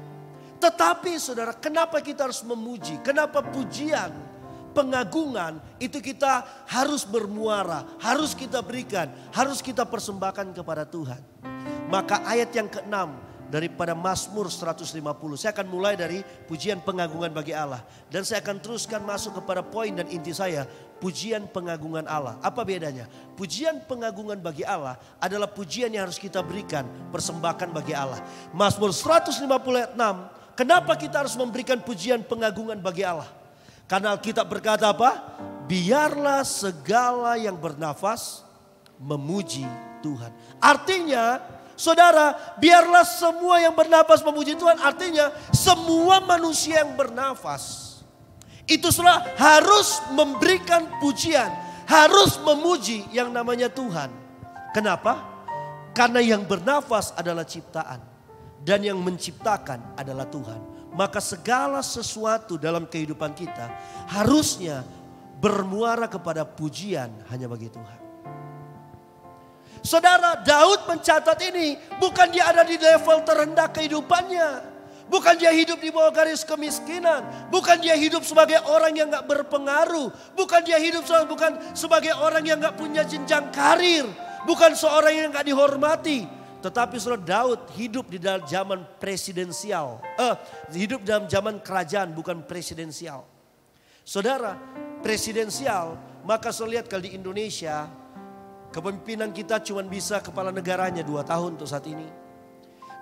Tetapi saudara, kenapa kita harus memuji? Kenapa pujian, pengagungan itu kita harus bermuara, harus kita berikan, harus kita persembahkan kepada Tuhan. Maka ayat yang ke-6 daripada Mazmur 150. Saya akan mulai dari pujian pengagungan bagi Allah. Dan saya akan teruskan masuk kepada poin dan inti saya. Pujian pengagungan Allah. Apa bedanya? Pujian pengagungan bagi Allah adalah pujian yang harus kita berikan, persembahkan bagi Allah. Mazmur 150 ayat 6. Kenapa kita harus memberikan pujian pengagungan bagi Allah? Karena Alkitab berkata apa? Biarlah segala yang bernafas memuji Tuhan. Artinya, saudara, biarlah semua yang bernafas memuji Tuhan. Artinya semua manusia yang bernafas itu saudara harus memberikan pujian. harus memuji yang namanya Tuhan. Kenapa? Karena yang bernafas adalah ciptaan dan yang menciptakan adalah Tuhan. Maka segala sesuatu dalam kehidupan kita harusnya bermuara kepada pujian hanya bagi Tuhan. Saudara, Daud mencatat ini bukan dia ada di level terendah kehidupannya. Bukan dia hidup di bawah garis kemiskinan. Bukan dia hidup sebagai orang yang gak berpengaruh. Bukan dia hidup sebagai orang yang gak punya jenjang karir. Bukan seorang yang gak dihormati. Tetapi saudara, Daud hidup di dalam zaman presidensial. Hidup dalam zaman kerajaan, bukan presidensial. Saudara, presidensial, maka saya lihat kalau di Indonesia, kepemimpinan kita cuma bisa kepala negaranya 2 tahun untuk saat ini.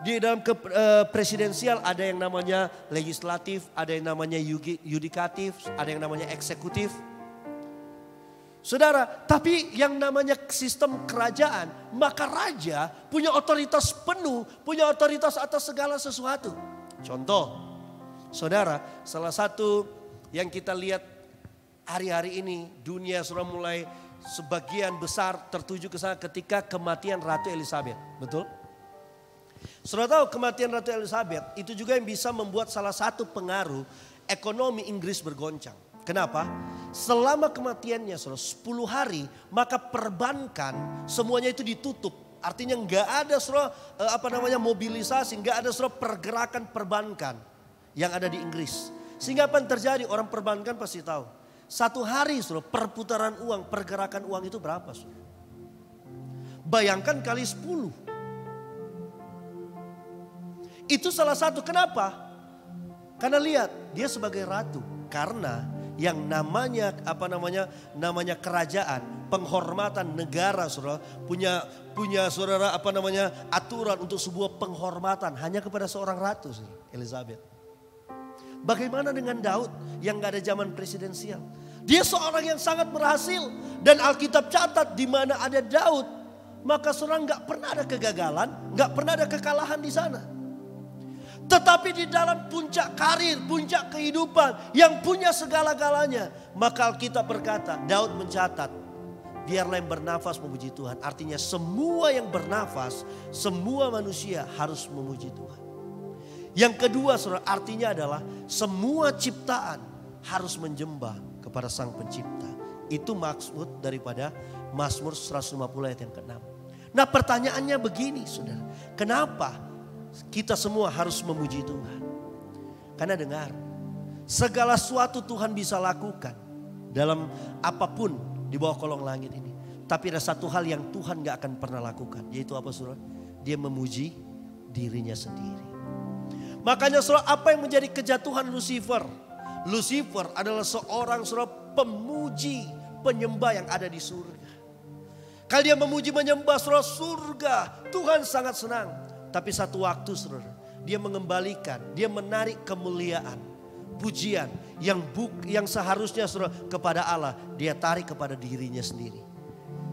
Di dalam presidensial ada yang namanya legislatif, ada yang namanya yudikatif, ada yang namanya eksekutif. Saudara, tapi yang namanya sistem kerajaan, maka raja punya otoritas penuh, punya otoritas atas segala sesuatu. Contoh, saudara, salah satu yang kita lihat hari-hari ini, dunia sudah mulai sebagian besar tertuju ke sana ketika kematian Ratu Elizabeth, betul? Saudara tahu kematian Ratu Elizabeth itu juga yang bisa membuat salah satu pengaruh ekonomi Inggris bergoncang. Kenapa? Selama kematiannya 10 hari maka perbankan semuanya itu ditutup. Artinya nggak ada mobilisasi, nggak ada pergerakan perbankan yang ada di Inggris. Sehingga apa yang terjadi? Orang perbankan pasti tahu. 1 hari perputaran uang, pergerakan uang itu berapa? Bayangkan kali 10. Itu salah satu. Kenapa? Karena lihat, dia sebagai ratu. Karena yang namanya kerajaan, penghormatan negara, saudara, punya saudara aturan untuk sebuah penghormatan hanya kepada seorang ratu, Elizabeth. Bagaimana dengan Daud yang gak ada zaman presidensial? Dia seorang yang sangat berhasil dan Alkitab catat di mana ada Daud, maka seorang gak pernah ada kegagalan, gak pernah ada kekalahan di sana. Tetapi di dalam puncak karir, puncak kehidupan yang punya segala-galanya. Maka Alkitab berkata, Daud mencatat, biarlah yang bernafas memuji Tuhan. Artinya semua yang bernafas, semua manusia harus memuji Tuhan. Yang kedua saudara, artinya adalah semua ciptaan harus menjembah kepada Sang Pencipta. Itu maksud daripada Mazmur 150 ayat yang ke-6. Nah pertanyaannya begini saudara, kenapa kita semua harus memuji Tuhan? Karena dengar, segala sesuatu Tuhan bisa lakukan dalam apapun di bawah kolong langit ini. Tapi ada satu hal yang Tuhan gak akan pernah lakukan. Yaitu apa saudara? Dia memuji dirinya sendiri. Makanya saudara, apa yang menjadi kejatuhan Lucifer? Lucifer adalah seorang saudara pemuji, penyembah yang ada di surga. Kalau dia memuji menyembah saudara, surga Tuhan sangat senang. Tapi satu waktu saudara, dia mengembalikan, dia menarik kemuliaan, pujian yang seharusnya saudara kepada Allah, dia tarik kepada dirinya sendiri.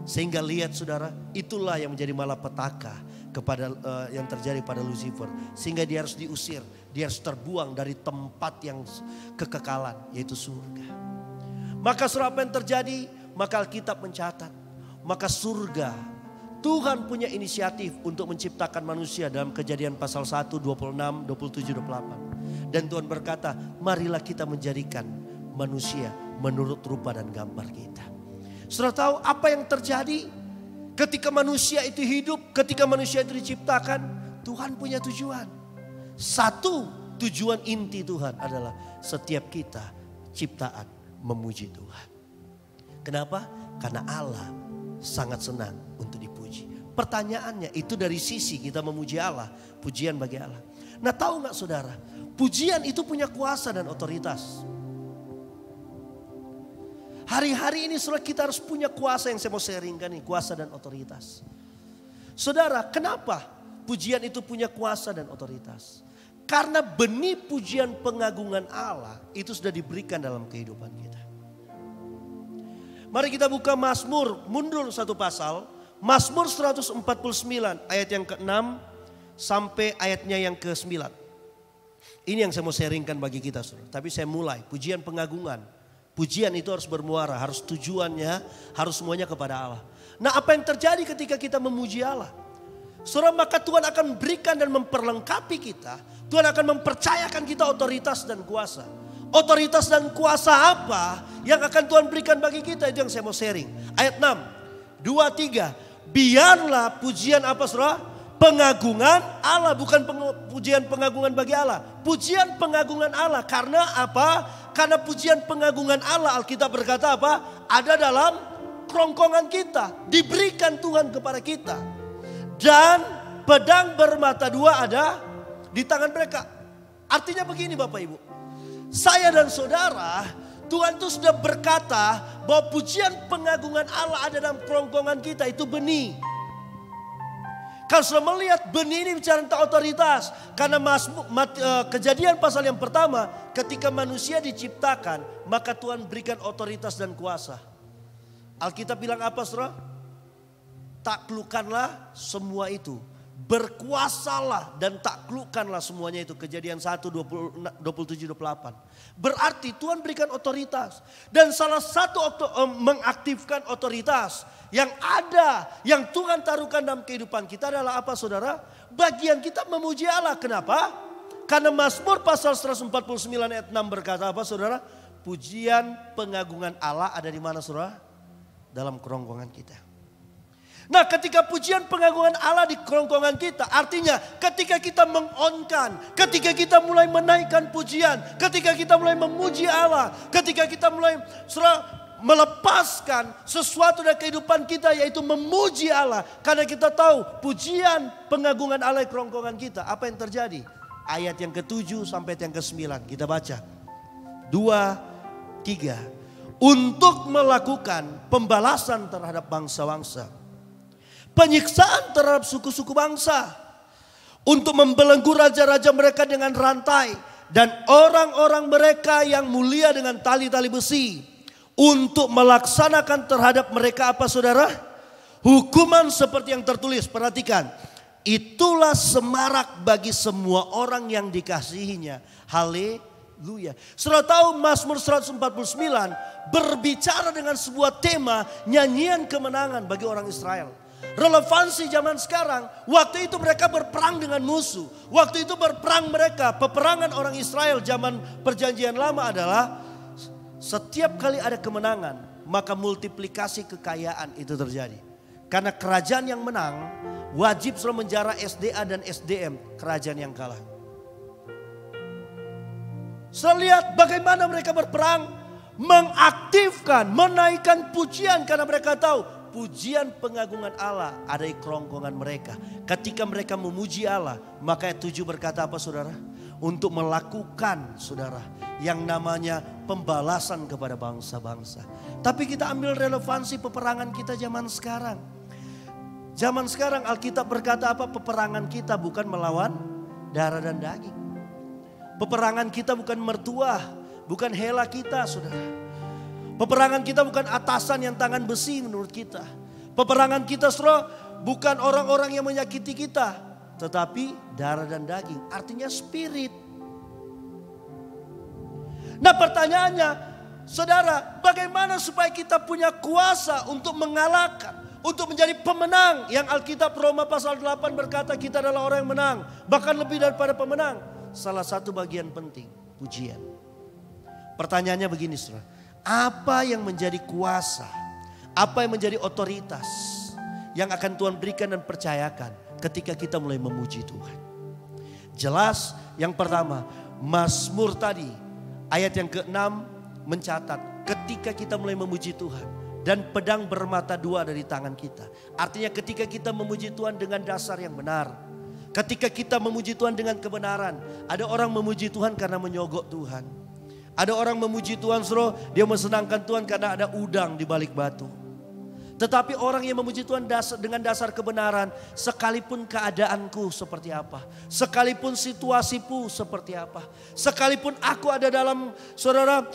Sehingga lihat saudara, itulah yang menjadi malapetaka kepada yang terjadi pada Lucifer. Sehingga dia harus diusir, dia harus terbuang dari tempat yang kekekalan, yaitu surga. Maka saudara, apa yang terjadi? Maka Alkitab mencatat, maka surga, Tuhan punya inisiatif untuk menciptakan manusia dalam Kejadian pasal 1, 26, 27, 28. Dan Tuhan berkata, marilah kita menjadikan manusia menurut rupa dan gambar kita. Saudara tahu apa yang terjadi ketika manusia itu hidup, ketika manusia itu diciptakan? Tuhan punya tujuan. Satu tujuan inti Tuhan adalah setiap kita ciptaan memuji Tuhan. Kenapa? Karena Allah sangat senang untuk dipuji. Pertanyaannya itu dari sisi kita memuji Allah, pujian bagi Allah. Nah tahu gak saudara, pujian itu punya kuasa dan otoritas. Hari-hari ini saudara, kita harus punya kuasa yang saya mau sharingkan nih, kuasa dan otoritas. Saudara, kenapa pujian itu punya kuasa dan otoritas? Karena benih pujian pengagungan Allah itu sudah diberikan dalam kehidupan kita. Mari kita buka Mazmur, mundur satu pasal. Mazmur 149 ayat yang ke-6 sampai ayatnya yang ke-9. Ini yang saya mau sharingkan bagi kita saudara. Tapi saya mulai pujian pengagungan Pujian itu harus bermuara, harus tujuannya, harus semuanya kepada Allah. Nah, apa yang terjadi ketika kita memuji Allah? Saudara, maka Tuhan akan berikan dan memperlengkapi kita. Tuhan akan mempercayakan kita otoritas dan kuasa. Otoritas dan kuasa apa yang akan Tuhan berikan bagi kita? Itu yang saya mau sharing. Ayat 6, 2, 3. Biarlah pujian apa saudara? Pengagungan Allah, bukan pujian pengagungan bagi Allah. Pujian pengagungan Allah. Karena apa? Karena pujian pengagungan Allah, Alkitab berkata apa? Ada dalam kerongkongan kita. Diberikan Tuhan kepada kita. Dan pedang bermata dua ada di tangan mereka. Artinya begini Bapak Ibu. Saya dan saudara, Tuhan itu sudah berkata bahwa pujian pengagungan Allah ada dalam kerongkongan kita, itu benih. Kalau sudah melihat benih ini bicara tentang otoritas. Karena Kejadian pasal yang pertama, ketika manusia diciptakan, maka Tuhan berikan otoritas dan kuasa. Alkitab bilang apa saudara? Taklukkanlah semua itu. Berkuasalah dan taklukkanlah semuanya itu. Kejadian 1, 27, 28. Berarti Tuhan berikan otoritas. Dan salah satu mengaktifkan otoritas yang ada, yang Tuhan taruhkan dalam kehidupan kita adalah apa saudara? Bagian kita memuji Allah. Kenapa? Karena Mazmur pasal 149 ayat 6 berkata apa saudara? Pujian pengagungan Allah ada di mana saudara? Dalam kerongkongan kita. Nah, ketika pujian pengagungan Allah di kerongkongan kita, artinya ketika kita mengonkan, ketika kita mulai menaikkan pujian, ketika kita mulai memuji Allah, ketika kita mulai melepaskan sesuatu dari kehidupan kita, yaitu memuji Allah. Karena kita tahu pujian pengagungan Allah di kerongkongan kita, apa yang terjadi? Ayat yang ke-7 sampai yang ke-9 kita baca. 2, 3. Untuk melakukan pembalasan terhadap bangsa-bangsa, penyiksaan terhadap suku-suku bangsa, untuk membelenggu raja-raja mereka dengan rantai, dan orang-orang mereka yang mulia dengan tali-tali besi, untuk melaksanakan terhadap mereka apa saudara? Hukuman seperti yang tertulis. Perhatikan, itulah semarak bagi semua orang yang dikasihinya. Haleluya. Saudara tahu Mazmur 149 berbicara dengan sebuah tema nyanyian kemenangan bagi orang Israel. Relevansi zaman sekarang, waktu itu mereka berperang dengan musuh. Waktu itu berperang mereka, peperangan orang Israel zaman perjanjian lama adalah setiap kali ada kemenangan, maka multiplikasi kekayaan itu terjadi. Karena kerajaan yang menang wajib selalu menjara SDA dan SDM kerajaan yang kalah. Saya lihat bagaimana mereka berperang, mengaktifkan, menaikkan pujian karena mereka tahu pujian pengagungan Allah ada di kerongkongan mereka. Ketika mereka memuji Allah, maka ayat 7 berkata apa saudara? Untuk melakukan saudara yang namanya pembalasan kepada bangsa-bangsa. Tapi kita ambil relevansi peperangan kita zaman sekarang. Zaman sekarang Alkitab berkata apa? Peperangan kita bukan melawan darah dan daging. Peperangan kita bukan mertua, bukan hela kita saudara. Peperangan kita bukan atasan yang tangan besi menurut kita. Peperangan kita saudara bukan orang-orang yang menyakiti kita, tetapi darah dan daging, artinya spirit. Nah pertanyaannya, saudara, bagaimana supaya kita punya kuasa untuk mengalahkan, untuk menjadi pemenang? Yang Alkitab Roma pasal 8 berkata kita adalah orang yang menang, bahkan lebih daripada pemenang. Salah satu bagian penting, pujian. Pertanyaannya begini saudara, apa yang menjadi kuasa, apa yang menjadi otoritas yang akan Tuhan berikan dan percayakan ketika kita mulai memuji Tuhan? Jelas yang pertama, Mazmur tadi ayat yang ke-6 mencatat ketika kita mulai memuji Tuhan dan pedang bermata dua dari tangan kita. Artinya ketika kita memuji Tuhan dengan dasar yang benar, ketika kita memuji Tuhan dengan kebenaran. Ada orang memuji Tuhan karena menyogok Tuhan. Ada orang memuji Tuhan suruh dia mensenangkan Tuhan karena ada udang di balik batu. Tetapi orang yang memuji Tuhan dengan dasar kebenaran, sekalipun keadaanku seperti apa, sekalipun situasiku seperti apa, sekalipun aku ada dalam saudara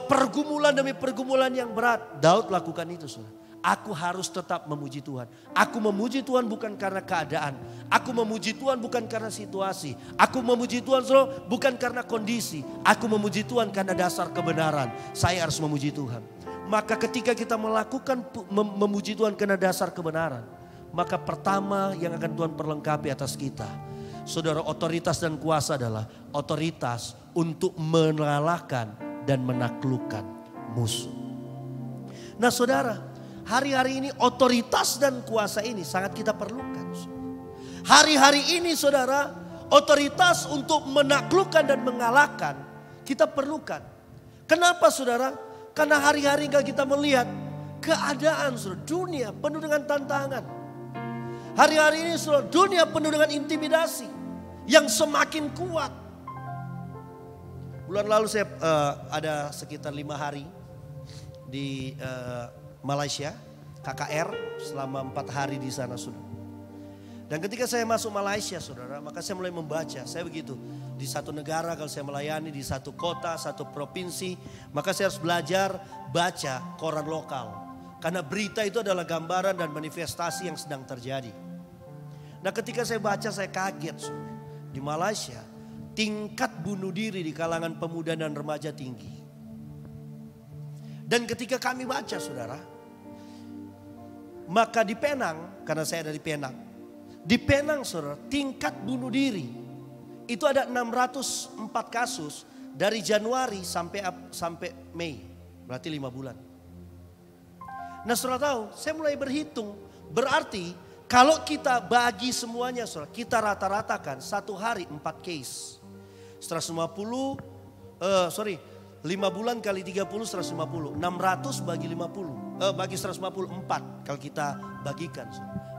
pergumulan demi pergumulan yang berat, Daud lakukan itu saudara. Aku harus tetap memuji Tuhan. Aku memuji Tuhan bukan karena keadaan. Aku memuji Tuhan bukan karena situasi. Aku memuji Tuhan bukan karena kondisi. Aku memuji Tuhan karena dasar kebenaran. Saya harus memuji Tuhan. Maka ketika kita melakukan memuji Tuhan karena dasar kebenaran, maka pertama yang akan Tuhan perlengkapi atas kita, saudara, otoritas dan kuasa adalah otoritas untuk mengalahkan dan menaklukkan musuh. Nah saudara, hari-hari ini otoritas dan kuasa ini sangat kita perlukan. Hari-hari ini saudara, otoritas untuk menaklukkan dan mengalahkan kita perlukan. Kenapa saudara? Karena hari-hari kita melihat keadaan saudara, dunia penuh dengan tantangan. Hari-hari ini saudara, dunia penuh dengan intimidasi yang semakin kuat. Bulan lalu saya ada sekitar 5 hari di Malaysia, KKR, selama 4 hari di sana saudara. Dan ketika saya masuk Malaysia saudara, maka saya mulai membaca. Saya begitu, di satu negara kalau saya melayani, di satu kota, satu provinsi, maka saya harus belajar baca koran lokal. Karena berita itu adalah gambaran dan manifestasi yang sedang terjadi. Nah ketika saya baca saya kaget saudara. Di Malaysia tingkat bunuh diri di kalangan pemuda dan remaja tinggi. Dan ketika kami baca saudara, maka di Penang, karena saya dari Penang, di Penang saudara, tingkat bunuh diri itu ada 604 kasus dari Januari sampai Mei, berarti 5 bulan. Nah saudara tahu, saya mulai berhitung, berarti kalau kita bagi semuanya saudara, kita rata-ratakan 1 hari 4 case. 5 bulan kali 30 150, 600 bagi 50, bagi 154 kalau kita bagikan.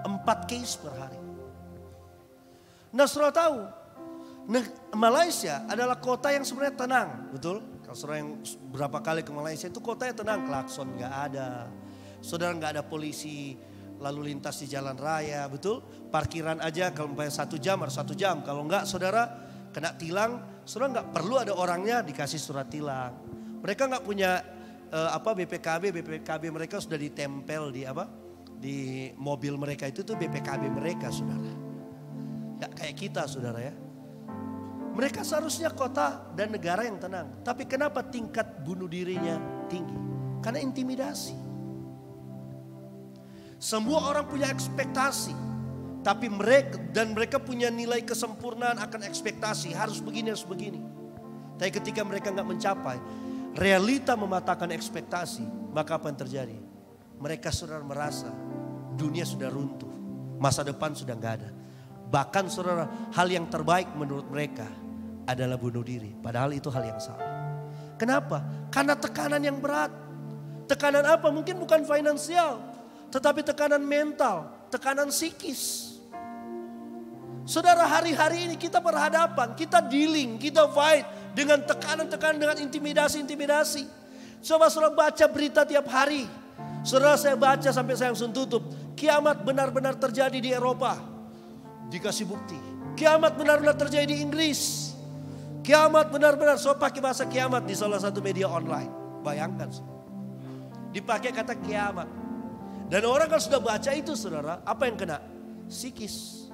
4 case per hari. Nah saudara tahu, Malaysia adalah kota yang sebenarnya tenang, betul? Kalau saudara yang berapa kali ke Malaysia itu kotanya tenang, klakson gak ada. Saudara gak ada polisi lalu lintas di jalan raya, betul? Parkiran aja kalau umpamanya 1 jam harus 1 jam. Kalau enggak saudara kena tilang, saudara enggak perlu ada orangnya dikasih surat tilang. Mereka enggak punya BPKB mereka sudah ditempel di mobil mereka itu tuh BPKB mereka saudara. Enggak kayak kita saudara ya. Mereka seharusnya kota dan negara yang tenang. Tapi kenapa tingkat bunuh dirinya tinggi? Karena intimidasi. Semua orang punya ekspektasi, tapi mereka punya nilai kesempurnaan akan ekspektasi, harus begini, harus begini. Tapi ketika mereka nggak mencapai, realita mematahkan ekspektasi, maka apa yang terjadi? Mereka saudara merasa dunia sudah runtuh, masa depan sudah nggak ada. Bahkan saudara, hal yang terbaik menurut mereka adalah bunuh diri, padahal itu hal yang salah. Kenapa? Karena tekanan yang berat. Tekanan apa? Mungkin bukan finansial, tetapi tekanan mental, tekanan psikis. Saudara, hari-hari ini kita berhadapan, kita dealing, kita fight dengan tekanan-tekanan, dengan intimidasi-intimidasi. Coba saudara baca berita tiap hari. Saudara, saya baca sampai saya langsung tutup. Kiamat benar-benar terjadi di Eropa. Dikasih bukti. Kiamat benar-benar terjadi di Inggris. Kiamat benar-benar, so pakai bahasa kiamat di salah satu media online. Bayangkan. Dipakai kata kiamat. Dan orang kalau sudah baca itu saudara, apa yang kena? Psikis.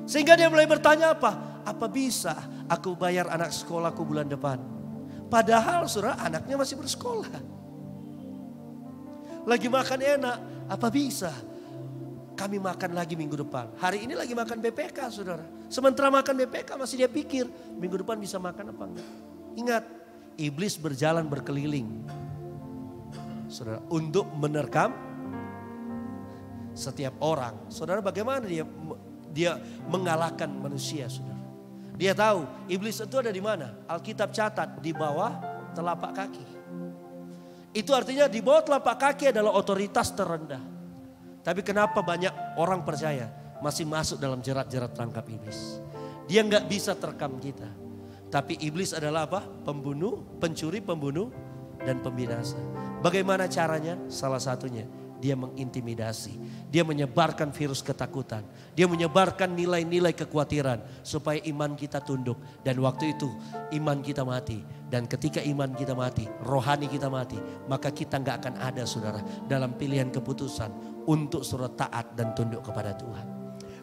Sehingga dia mulai bertanya apa bisa aku bayar anak sekolahku bulan depan? Padahal saudara anaknya masih bersekolah. Lagi makan enak, apa bisa kami makan lagi minggu depan? Hari ini lagi makan BPK saudara. Sementara makan BPK masih dia pikir minggu depan bisa makan apa enggak. Ingat, iblis berjalan berkeliling. Saudara, untuk menerkam setiap orang. Saudara, bagaimana dia mengalahkan manusia saudara. Dia tahu iblis itu ada di mana? Alkitab catat di bawah telapak kaki. Itu artinya di bawah telapak kaki adalah otoritas terendah. Tapi kenapa banyak orang percaya masih masuk dalam jerat-jerat tangkap iblis? Dia nggak bisa terkam kita. Tapi iblis adalah apa? Pembunuh, pencuri, pembunuh, dan pembinasa. Bagaimana caranya? Salah satunya dia mengintimidasi. Dia menyebarkan virus ketakutan. Dia menyebarkan nilai-nilai kekhawatiran supaya iman kita tunduk. Dan waktu itu iman kita mati. Dan ketika iman kita mati, rohani kita mati, maka kita nggak akan ada saudara dalam pilihan keputusan untuk saudara taat dan tunduk kepada Tuhan.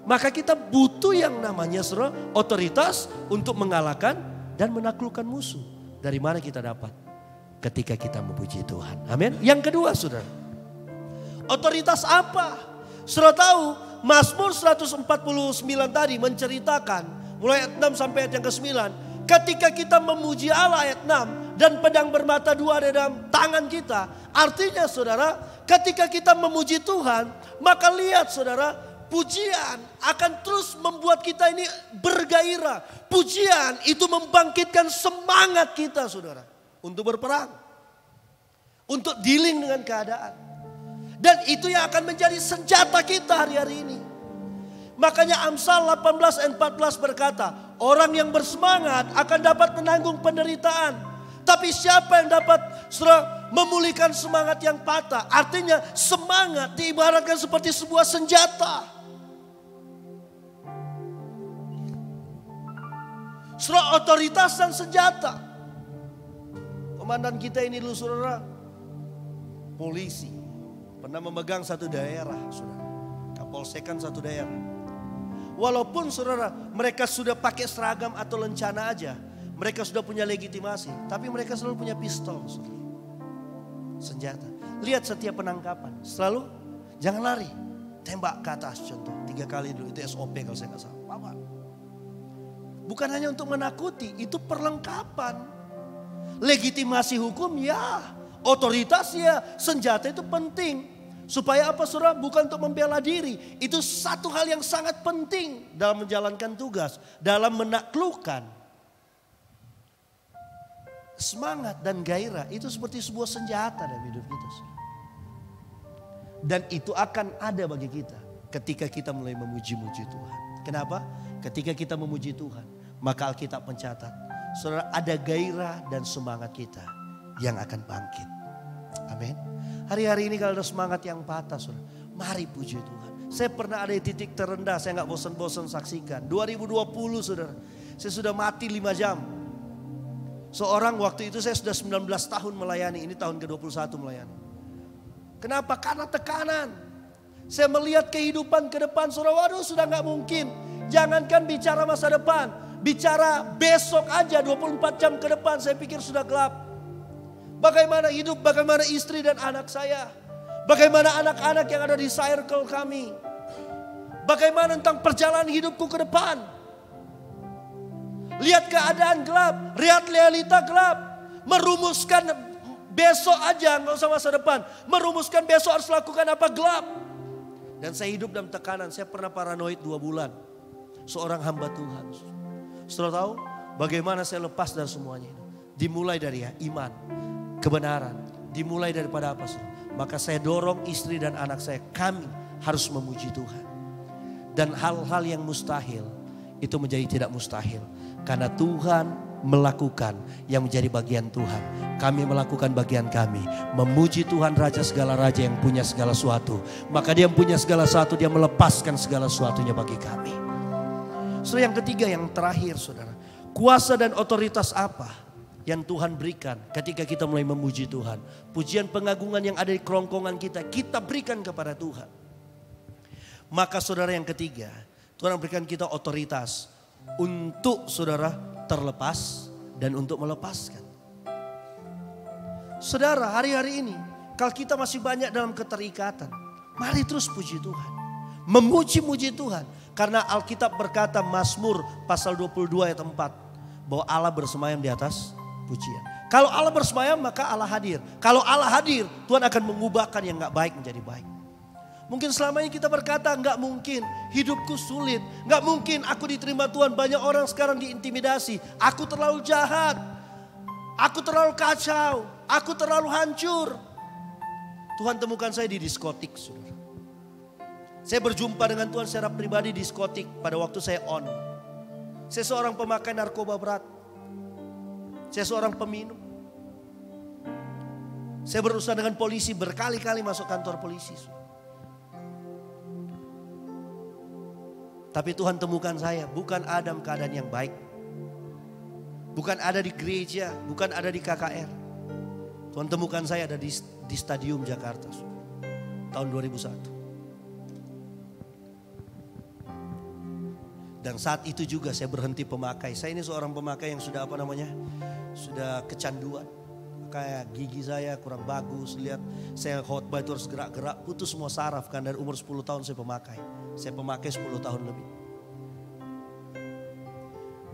Maka kita butuh yang namanya saudara otoritas untuk mengalahkan dan menaklukkan musuh. Dari mana kita dapat? Ketika kita memuji Tuhan. Amin. Yang kedua saudara, otoritas apa? Saudara tahu Mazmur 149 tadi menceritakan mulai ayat 6 sampai ayat yang ke-9. Ketika kita memuji Allah ayat 6 dan pedang bermata dua ada dalam tangan kita. Artinya saudara, ketika kita memuji Tuhan, maka lihat saudara, pujian akan terus membuat kita ini bergairah. Pujian itu membangkitkan semangat kita saudara. Untuk berperang. Untuk dealing dengan keadaan. Dan itu yang akan menjadi senjata kita hari-hari ini. Makanya Amsal 18 ayat 14 berkata, orang yang bersemangat akan dapat menanggung penderitaan. Tapi siapa yang dapat memulihkan semangat yang patah? Artinya semangat diibaratkan seperti sebuah senjata. Otoritas dan senjata. Komandan kita ini dulu saudara, polisi. Pernah memegang satu daerah saudara. Kapolsekan satu daerah. Walaupun saudara mereka sudah pakai seragam atau lencana aja. Mereka sudah punya legitimasi. Tapi mereka selalu punya pistol saudara. Senjata. Lihat setiap penangkapan. Selalu jangan lari. Tembak ke atas contoh. 3 kali dulu itu SOP kalau saya nggak salah. Apa? Bukan hanya untuk menakuti. Itu perlengkapan. Legitimasi hukum ya, otoritas ya, senjata itu penting. Supaya apa saudara? Bukan untuk membela diri. Itu satu hal yang sangat penting dalam menjalankan tugas. Dalam menaklukkan. Semangat dan gairah itu seperti sebuah senjata dalam hidup kita. Dan itu akan ada bagi kita ketika kita mulai memuji-muji Tuhan. Kenapa? Ketika kita memuji Tuhan, maka Alkitab mencatat. Saudara, ada gairah dan semangat kita yang akan bangkit. Amin. Hari-hari ini kalau ada semangat yang patah, saudara, mari puji Tuhan. Saya pernah ada di titik terendah, saya gak bosan-bosan saksikan. 2020 saudara, saya sudah mati 5 jam. Seorang waktu itu saya sudah 19 tahun melayani, ini tahun ke-21 melayani. Kenapa? Karena tekanan. Saya melihat kehidupan ke depan, saudara, waduh sudah gak mungkin. Jangankan bicara masa depan. Bicara besok aja 24 jam ke depan saya pikir sudah gelap. Bagaimana hidup, bagaimana istri dan anak saya. Bagaimana anak-anak yang ada di circle kami. Bagaimana tentang perjalanan hidupku ke depan. Lihat keadaan gelap, lihat realita gelap. Merumuskan besok aja, gak usah masa depan. Merumuskan besok harus lakukan apa, gelap. Dan saya hidup dalam tekanan, saya pernah paranoid 2 bulan. Seorang hamba Tuhan. Saudara tahu bagaimana saya lepas dari semuanya itu. Dimulai dari iman, kebenaran. Dimulai daripada apa? Maka saya dorong istri dan anak saya. Kami harus memuji Tuhan. Dan hal-hal yang mustahil itu menjadi tidak mustahil. Karena Tuhan melakukan yang menjadi bagian Tuhan. Kami melakukan bagian kami. Memuji Tuhan Raja segala raja yang punya segala sesuatu. Maka dia yang punya segala sesuatu, dia melepaskan segala sesuatunya bagi kami. Saudara, yang ketiga, yang terakhir saudara. Kuasa dan otoritas apa yang Tuhan berikan ketika kita mulai memuji Tuhan. Pujian pengagungan yang ada di kerongkongan kita, kita berikan kepada Tuhan. Maka saudara yang ketiga, Tuhan berikan kita otoritas untuk saudara terlepas dan untuk melepaskan. Saudara, hari-hari ini kalau kita masih banyak dalam keterikatan, mari terus puji Tuhan. Memuji-muji Tuhan. Karena Alkitab berkata Mazmur pasal 22 ayat 4. Bahwa Allah bersemayam di atas pujian. Kalau Allah bersemayam maka Allah hadir. Kalau Allah hadir Tuhan akan mengubahkan yang gak baik menjadi baik. Mungkin selama ini kita berkata gak mungkin hidupku sulit. Gak mungkin aku diterima Tuhan. Banyak orang sekarang diintimidasi. Aku terlalu jahat. Aku terlalu kacau. Aku terlalu hancur. Tuhan temukan saya di diskotik saudara. Saya berjumpa dengan Tuhan secara pribadi di diskotik pada waktu saya on. Saya seorang pemakai narkoba berat. Saya seorang peminum. Saya berurusan dengan polisi, berkali-kali masuk kantor polisi. Tapi Tuhan temukan saya, bukan dalam keadaan yang baik. Bukan ada di gereja, bukan ada di KKR. Tuhan temukan saya ada di Stadium Jakarta. Tahun 2001. Dan saat itu juga saya berhenti pemakai. Saya ini seorang pemakai yang sudah sudah kecanduan. Kayak gigi saya kurang bagus, lihat saya khotbah itu harus gerak-gerak, putus semua saraf kan. Dari umur 10 tahun saya pemakai. Saya pemakai 10 tahun lebih.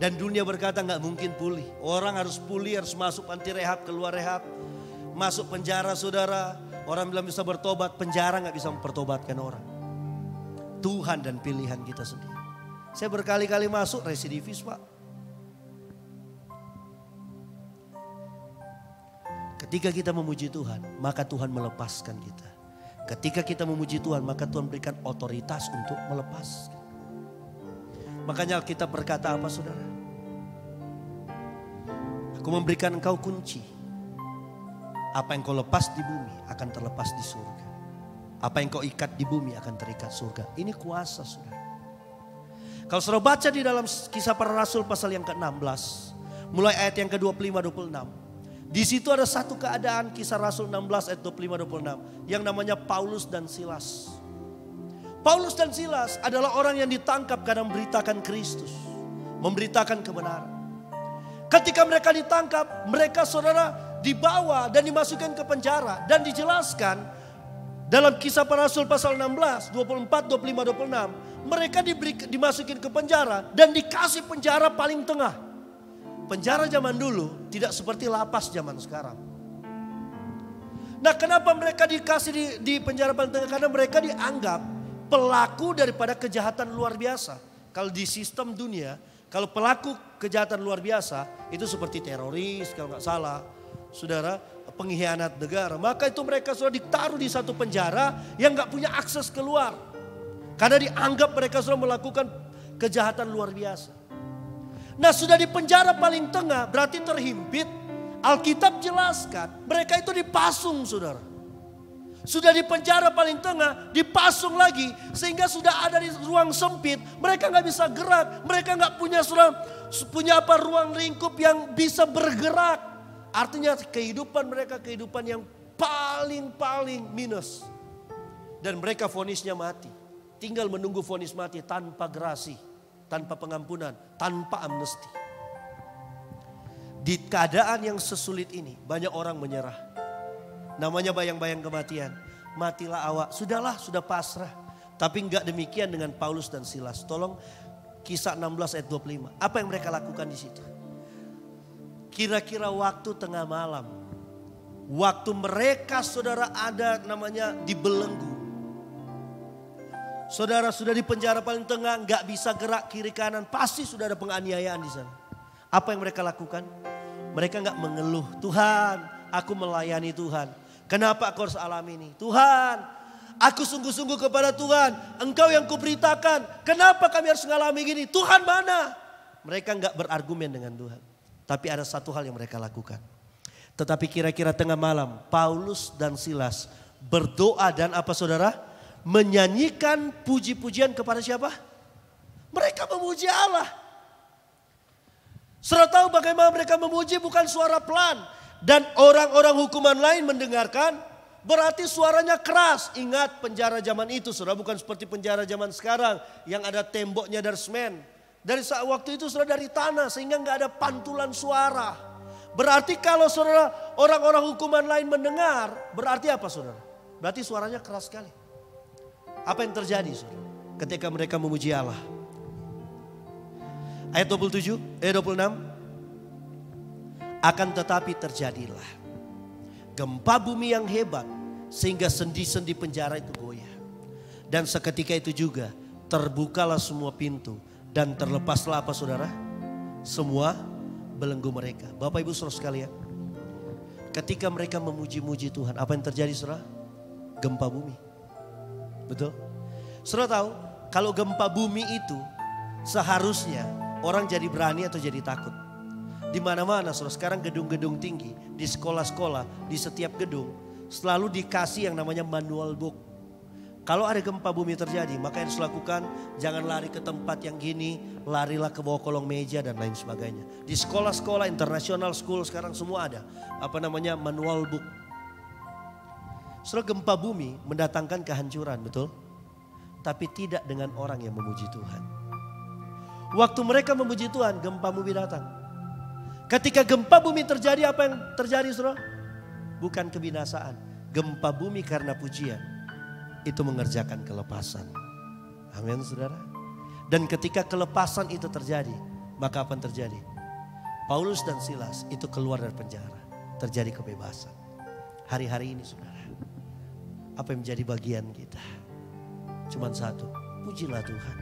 Dan dunia berkata gak mungkin pulih. Orang harus pulih, harus masuk anti rehab, keluar rehab. Masuk penjara saudara. Orang bilang bisa bertobat, penjara gak bisa mempertobatkan orang. Tuhan dan pilihan kita sendiri. Saya berkali-kali masuk residivis Pak. Ketika kita memuji Tuhan, maka Tuhan melepaskan kita. Ketika kita memuji Tuhan, maka Tuhan berikan otoritas untuk melepaskan. Makanya Alkitab berkata apa saudara? Aku memberikan engkau kunci. Apa yang kau lepas di bumi akan terlepas di surga. Apa yang kau ikat di bumi akan terikat surga. Ini kuasa saudara. Kalau saudara baca di dalam Kisah Para Rasul pasal yang ke-16. Mulai ayat yang ke-25-26. Di situ ada satu keadaan Kisah Rasul 16 ayat 25-26 yang namanya Paulus dan Silas. Paulus dan Silas adalah orang yang ditangkap karena memberitakan Kristus, memberitakan kebenaran. Ketika mereka ditangkap, mereka saudara dibawa dan dimasukkan ke penjara dan dijelaskan dalam Kisah Para Rasul pasal 16, 24, 25, 26, mereka dimasukin ke penjara dan dikasih penjara paling tengah. Penjara zaman dulu tidak seperti lapas zaman sekarang. Nah, kenapa mereka dikasih di penjara paling tengah? Karena mereka dianggap pelaku daripada kejahatan luar biasa. Kalau di sistem dunia, kalau pelaku kejahatan luar biasa itu seperti teroris kalau nggak salah, saudara, pengkhianat negara. Maka itu mereka sudah ditaruh di satu penjara yang nggak punya akses keluar. Karena dianggap mereka sudah melakukan kejahatan luar biasa. Nah, sudah di penjara paling tengah berarti terhimpit. Alkitab jelaskan mereka itu dipasung saudara. Sudah di penjara paling tengah dipasung lagi. Sehingga sudah ada di ruang sempit. Mereka gak bisa gerak. Mereka gak punya ruang lingkup yang bisa bergerak. Artinya kehidupan mereka kehidupan yang paling minus. Dan mereka vonisnya mati. Tinggal menunggu vonis mati tanpa gerasi. Tanpa pengampunan, tanpa amnesti. Di keadaan yang sesulit ini banyak orang menyerah. Namanya bayang-bayang kematian. Matilah awak, sudahlah, sudah pasrah. Tapi enggak demikian dengan Paulus dan Silas. Tolong Kisah 16 ayat 25. Apa yang mereka lakukan di situ? Kira-kira waktu tengah malam. Waktu mereka saudara ada namanya dibelenggu. Saudara sudah di penjara paling tengah, nggak bisa gerak kiri kanan, pasti sudah ada penganiayaan di sana. Apa yang mereka lakukan? Mereka nggak mengeluh, Tuhan, aku melayani Tuhan. Kenapa aku harus alami ini? Tuhan, aku sungguh-sungguh kepada Tuhan. Engkau yang kuberitakan, kenapa kami harus mengalami gini? Tuhan mana? Mereka nggak berargumen dengan Tuhan. Tapi ada satu hal yang mereka lakukan. Tetapi kira-kira tengah malam, Paulus dan Silas berdoa dan apa saudara? Menyanyikan puji-pujian kepada siapa? Mereka memuji Allah. Saudara tahu bagaimana mereka memuji, bukan suara pelan. Dan orang-orang hukuman lain mendengarkan, berarti suaranya keras. Ingat penjara zaman itu saudara, bukan seperti penjara zaman sekarang yang ada temboknya dari semen. Dari saat waktu itu saudara dari tanah sehingga nggak ada pantulan suara. Berarti kalau saudara orang-orang hukuman lain mendengar, berarti apa saudara? Berarti suaranya keras sekali. Apa yang terjadi saudara ketika mereka memuji Allah? Ayat 26. Akan tetapi terjadilah gempa bumi yang hebat sehingga sendi-sendi penjara itu goyah. Dan seketika itu juga terbukalah semua pintu dan terlepaslah apa saudara? Semua belenggu mereka. Bapak Ibu saudara sekalian, ketika mereka memuji-muji Tuhan, apa yang terjadi saudara? Gempa bumi. Betul? Saudara tahu kalau gempa bumi itu seharusnya orang jadi berani atau jadi takut. Di Di mana-mana saudara, sekarang gedung-gedung tinggi, di sekolah-sekolah, di setiap gedung selalu dikasih yang namanya manual book. Kalau ada gempa bumi terjadi, maka yang harus lakukan jangan lari ke tempat yang gini, larilah ke bawah kolong meja dan lain sebagainya. Di sekolah-sekolah international school sekarang semua ada manual book. Saudara, gempa bumi mendatangkan kehancuran, betul? Tapi tidak dengan orang yang memuji Tuhan. Waktu mereka memuji Tuhan, gempa bumi datang. Ketika gempa bumi terjadi, apa yang terjadi saudara? Bukan kebinasaan. Gempa bumi karena pujian itu mengerjakan kelepasan. Amin saudara. Dan ketika kelepasan itu terjadi, maka apa yang terjadi? Paulus dan Silas itu keluar dari penjara. Terjadi kebebasan. Hari-hari ini saudara, apa yang menjadi bagian kita? Cuman satu, pujilah Tuhan.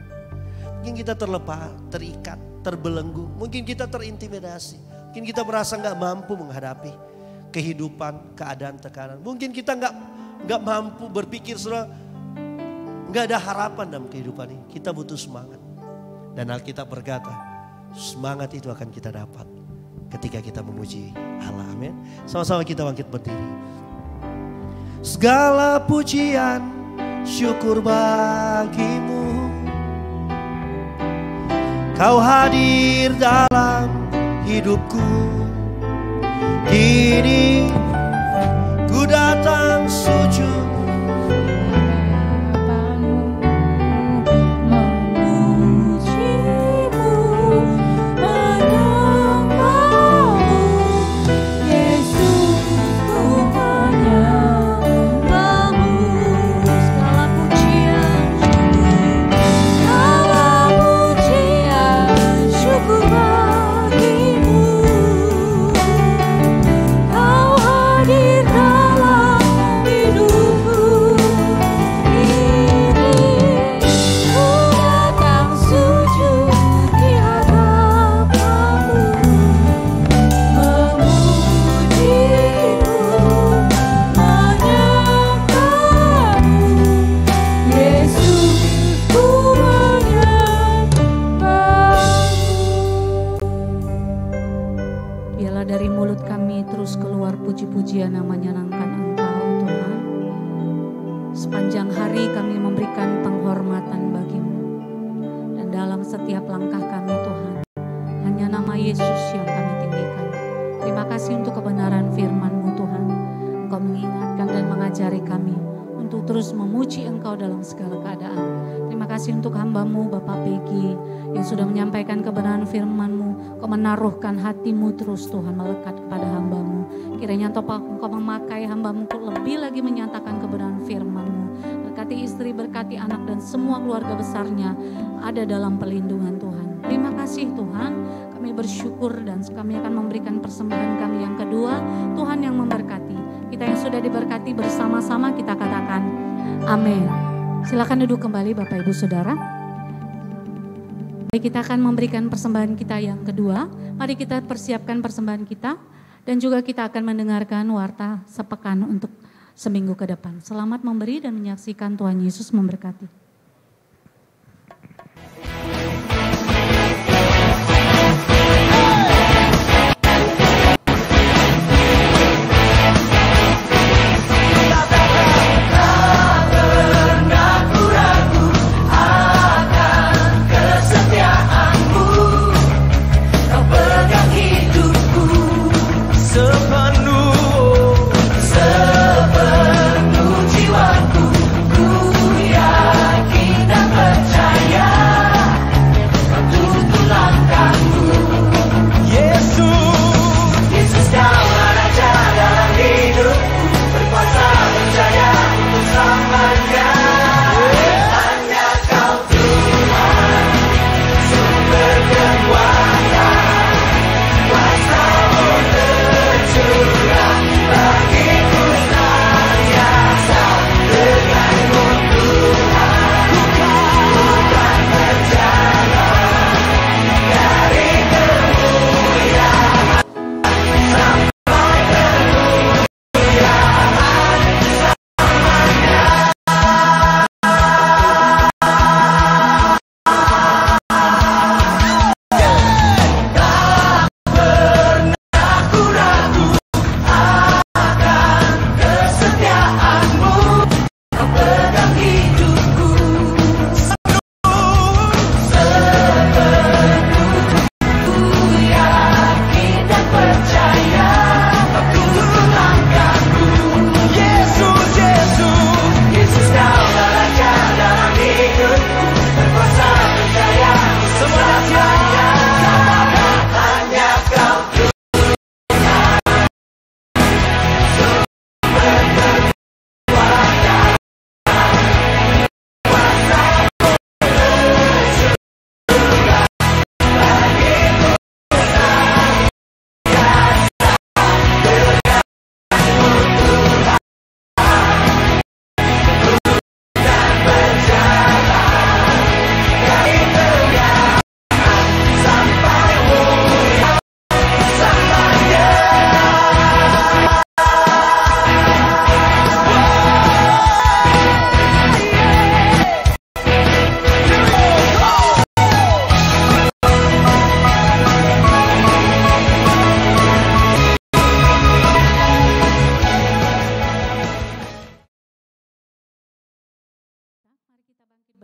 Mungkin kita terlepas, terikat, terbelenggu. Mungkin kita terintimidasi. Mungkin kita merasa gak mampu menghadapi kehidupan, keadaan, tekanan. Mungkin kita gak mampu berpikir, saudara, gak ada harapan dalam kehidupan ini. Kita butuh semangat. Dan Alkitab berkata, semangat itu akan kita dapat ketika kita memuji Allah. Amin. Sama-sama kita bangkit berdiri. Segala pujian, syukur bagimu. Kau hadir dalam hidupku. Kini ku datang sujud puji-pujian yang menyenangkan Engkau Tuhan. Sepanjang hari kami memberikan penghormatan bagi-Mu. Dan dalam setiap langkah kami Tuhan, hanya nama Yesus yang kami tinggikan. Terima kasih untuk kebenaran firman-Mu Tuhan. Engkau mengingatkan dan mengajari kami untuk terus memuji Engkau dalam segala keadaan. Terima kasih untuk hamba-Mu Bapak Peggy yang sudah menyampaikan kebenaran firman-Mu. Engkau menaruhkan hati-Mu terus Tuhan melekat kepada hamba-Mu. Kiranya Engkau memakai hamba-Mu untuk lebih lagi menyatakan kebenaran firman-Mu. Berkati istri, berkati anak dan semua keluarga besarnya ada dalam perlindungan Tuhan. Terima kasih Tuhan, kami bersyukur dan kami akan memberikan persembahan kami yang kedua. Tuhan yang memberkati. Kita yang sudah diberkati bersama-sama kita katakan amin. Silakan duduk kembali Bapak Ibu Saudara. Baik, kita akan memberikan persembahan kita yang kedua. Mari kita persiapkan persembahan kita. Dan juga kita akan mendengarkan warta sepekan untuk seminggu ke depan. Selamat memberi dan menyaksikan. Tuhan Yesus memberkati. Sepenuh jiwaku ku yakin.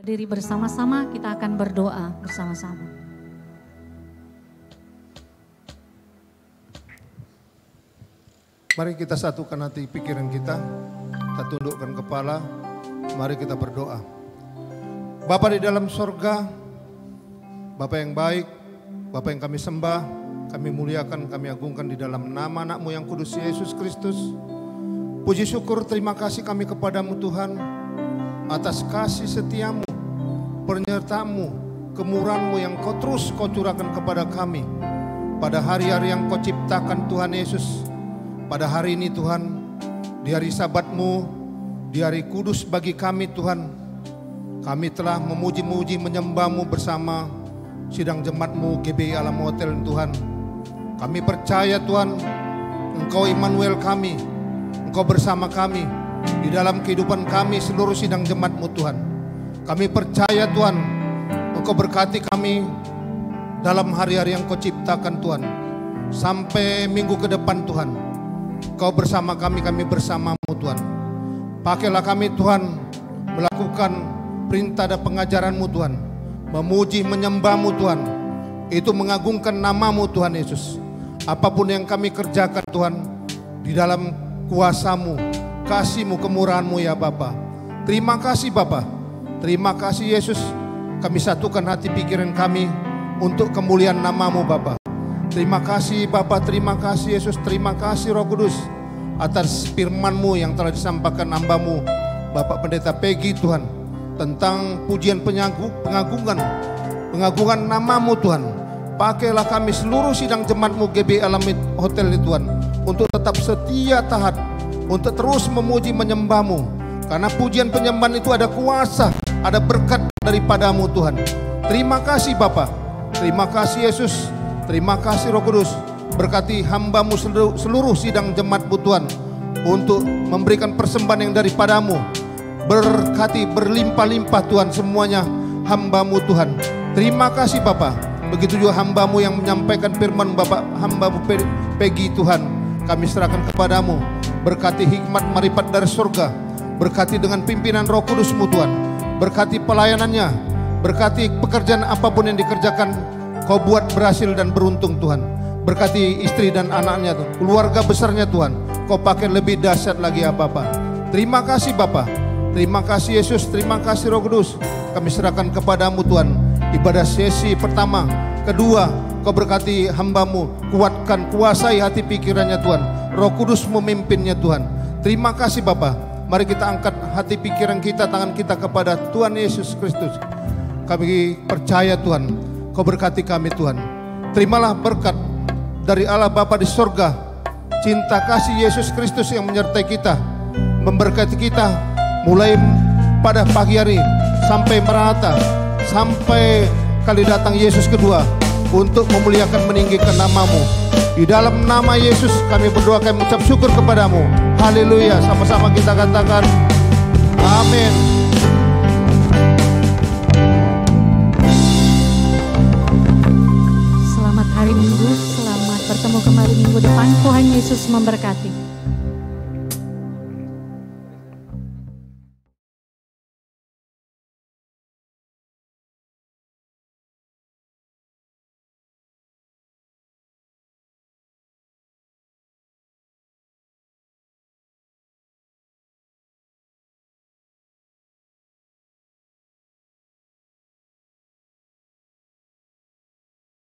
Berdiri bersama-sama, kita akan berdoa bersama-sama. Mari kita satukan hati pikiran kita, kita tundukkan kepala, mari kita berdoa. Bapa di dalam sorga, Bapa yang baik, Bapa yang kami sembah, kami muliakan, kami agungkan di dalam nama anak-Mu yang kudus Yesus Kristus. Puji syukur terima kasih kami kepadamu Tuhan, atas kasih setiamu, penyertaan-Mu, kemurahan-Mu yang Kau terus Kau curahkan kepada kami. Pada hari-hari yang Kau ciptakan Tuhan Yesus, pada hari ini Tuhan, di hari Sabat-Mu, di hari kudus bagi kami Tuhan, kami telah memuji-muji menyembah-Mu bersama sidang jemaat-Mu GBI Alam Hotel Tuhan. Kami percaya Tuhan, Engkau Immanuel kami, Engkau bersama kami di dalam kehidupan kami seluruh sidang jemaat-Mu Tuhan. Kami percaya Tuhan, Engkau berkati kami dalam hari-hari yang Kau ciptakan Tuhan. Sampai minggu ke depan Tuhan, Kau bersama kami, kami bersama-Mu Tuhan. Pakailah kami Tuhan melakukan perintah dan pengajaran-Mu Tuhan, memuji menyembah-Mu Tuhan, itu mengagungkan nama-Mu Tuhan Yesus. Apapun yang kami kerjakan Tuhan, di dalam kuasa-Mu, kasih-Mu, kemurahan-Mu ya Bapa. Terima kasih Bapa, terima kasih Yesus. Kami satukan hati pikiran kami untuk kemuliaan nama-Mu Bapa. Terima kasih Bapa, terima kasih Yesus, terima kasih Roh Kudus atas firman-Mu yang telah disampaikan hamba-Mu Bapak Pendeta Peggy Tuhan, tentang pujian pengagungan nama-Mu Tuhan. Pakailah kami seluruh sidang jemaat-Mu GBI Alam Hotel Tuhan, untuk tetap setia taat, untuk terus memuji menyembah-Mu. Karena pujian penyembahan itu ada kuasa, ada berkat daripada-Mu Tuhan. Terima kasih Bapa, terima kasih Yesus, terima kasih Roh Kudus. Berkati hamba-Mu seluruh sidang jemaat-Mu Tuhan, untuk memberikan persembahan yang daripada-Mu. Berkati berlimpah-limpah Tuhan semuanya hamba-Mu Tuhan. Terima kasih Bapa. Begitu juga hamba-Mu yang menyampaikan firman Bapak, hamba-Mu Peggy Tuhan, kami serahkan kepadamu. Berkati hikmat marifat dari surga, berkati dengan pimpinan Roh Kudus-Mu Tuhan, berkati pelayanannya, berkati pekerjaan apapun yang dikerjakan, Kau buat berhasil dan beruntung Tuhan. Berkati istri dan anaknya Tuhan, keluarga besarnya Tuhan, Kau pakai lebih dahsyat lagi ya Bapa. Terima kasih Bapa, terima kasih Yesus, terima kasih Roh Kudus. Kami serahkan kepadamu Tuhan, ibadah sesi pertama, kedua, Kau berkati hamba-Mu, kuatkan, kuasai hati pikirannya Tuhan. Roh Kudus memimpinnya Tuhan. Terima kasih Bapa. Mari kita angkat hati pikiran kita, tangan kita kepada Tuhan Yesus Kristus. Kami percaya Tuhan, Kau berkati kami Tuhan. Terimalah berkat dari Allah Bapa di sorga, cinta kasih Yesus Kristus yang menyertai kita, memberkati kita mulai pada pagi hari sampai merata, sampai kali datang Yesus kedua, untuk memuliakan meninggikan nama-Mu. Di dalam nama Yesus kami berdoa, kami mengucap syukur kepadamu. Haleluya. Sama-sama kita katakan amin. Selamat hari Minggu, selamat bertemu kembali minggu depan. Tuhan Yesus memberkati.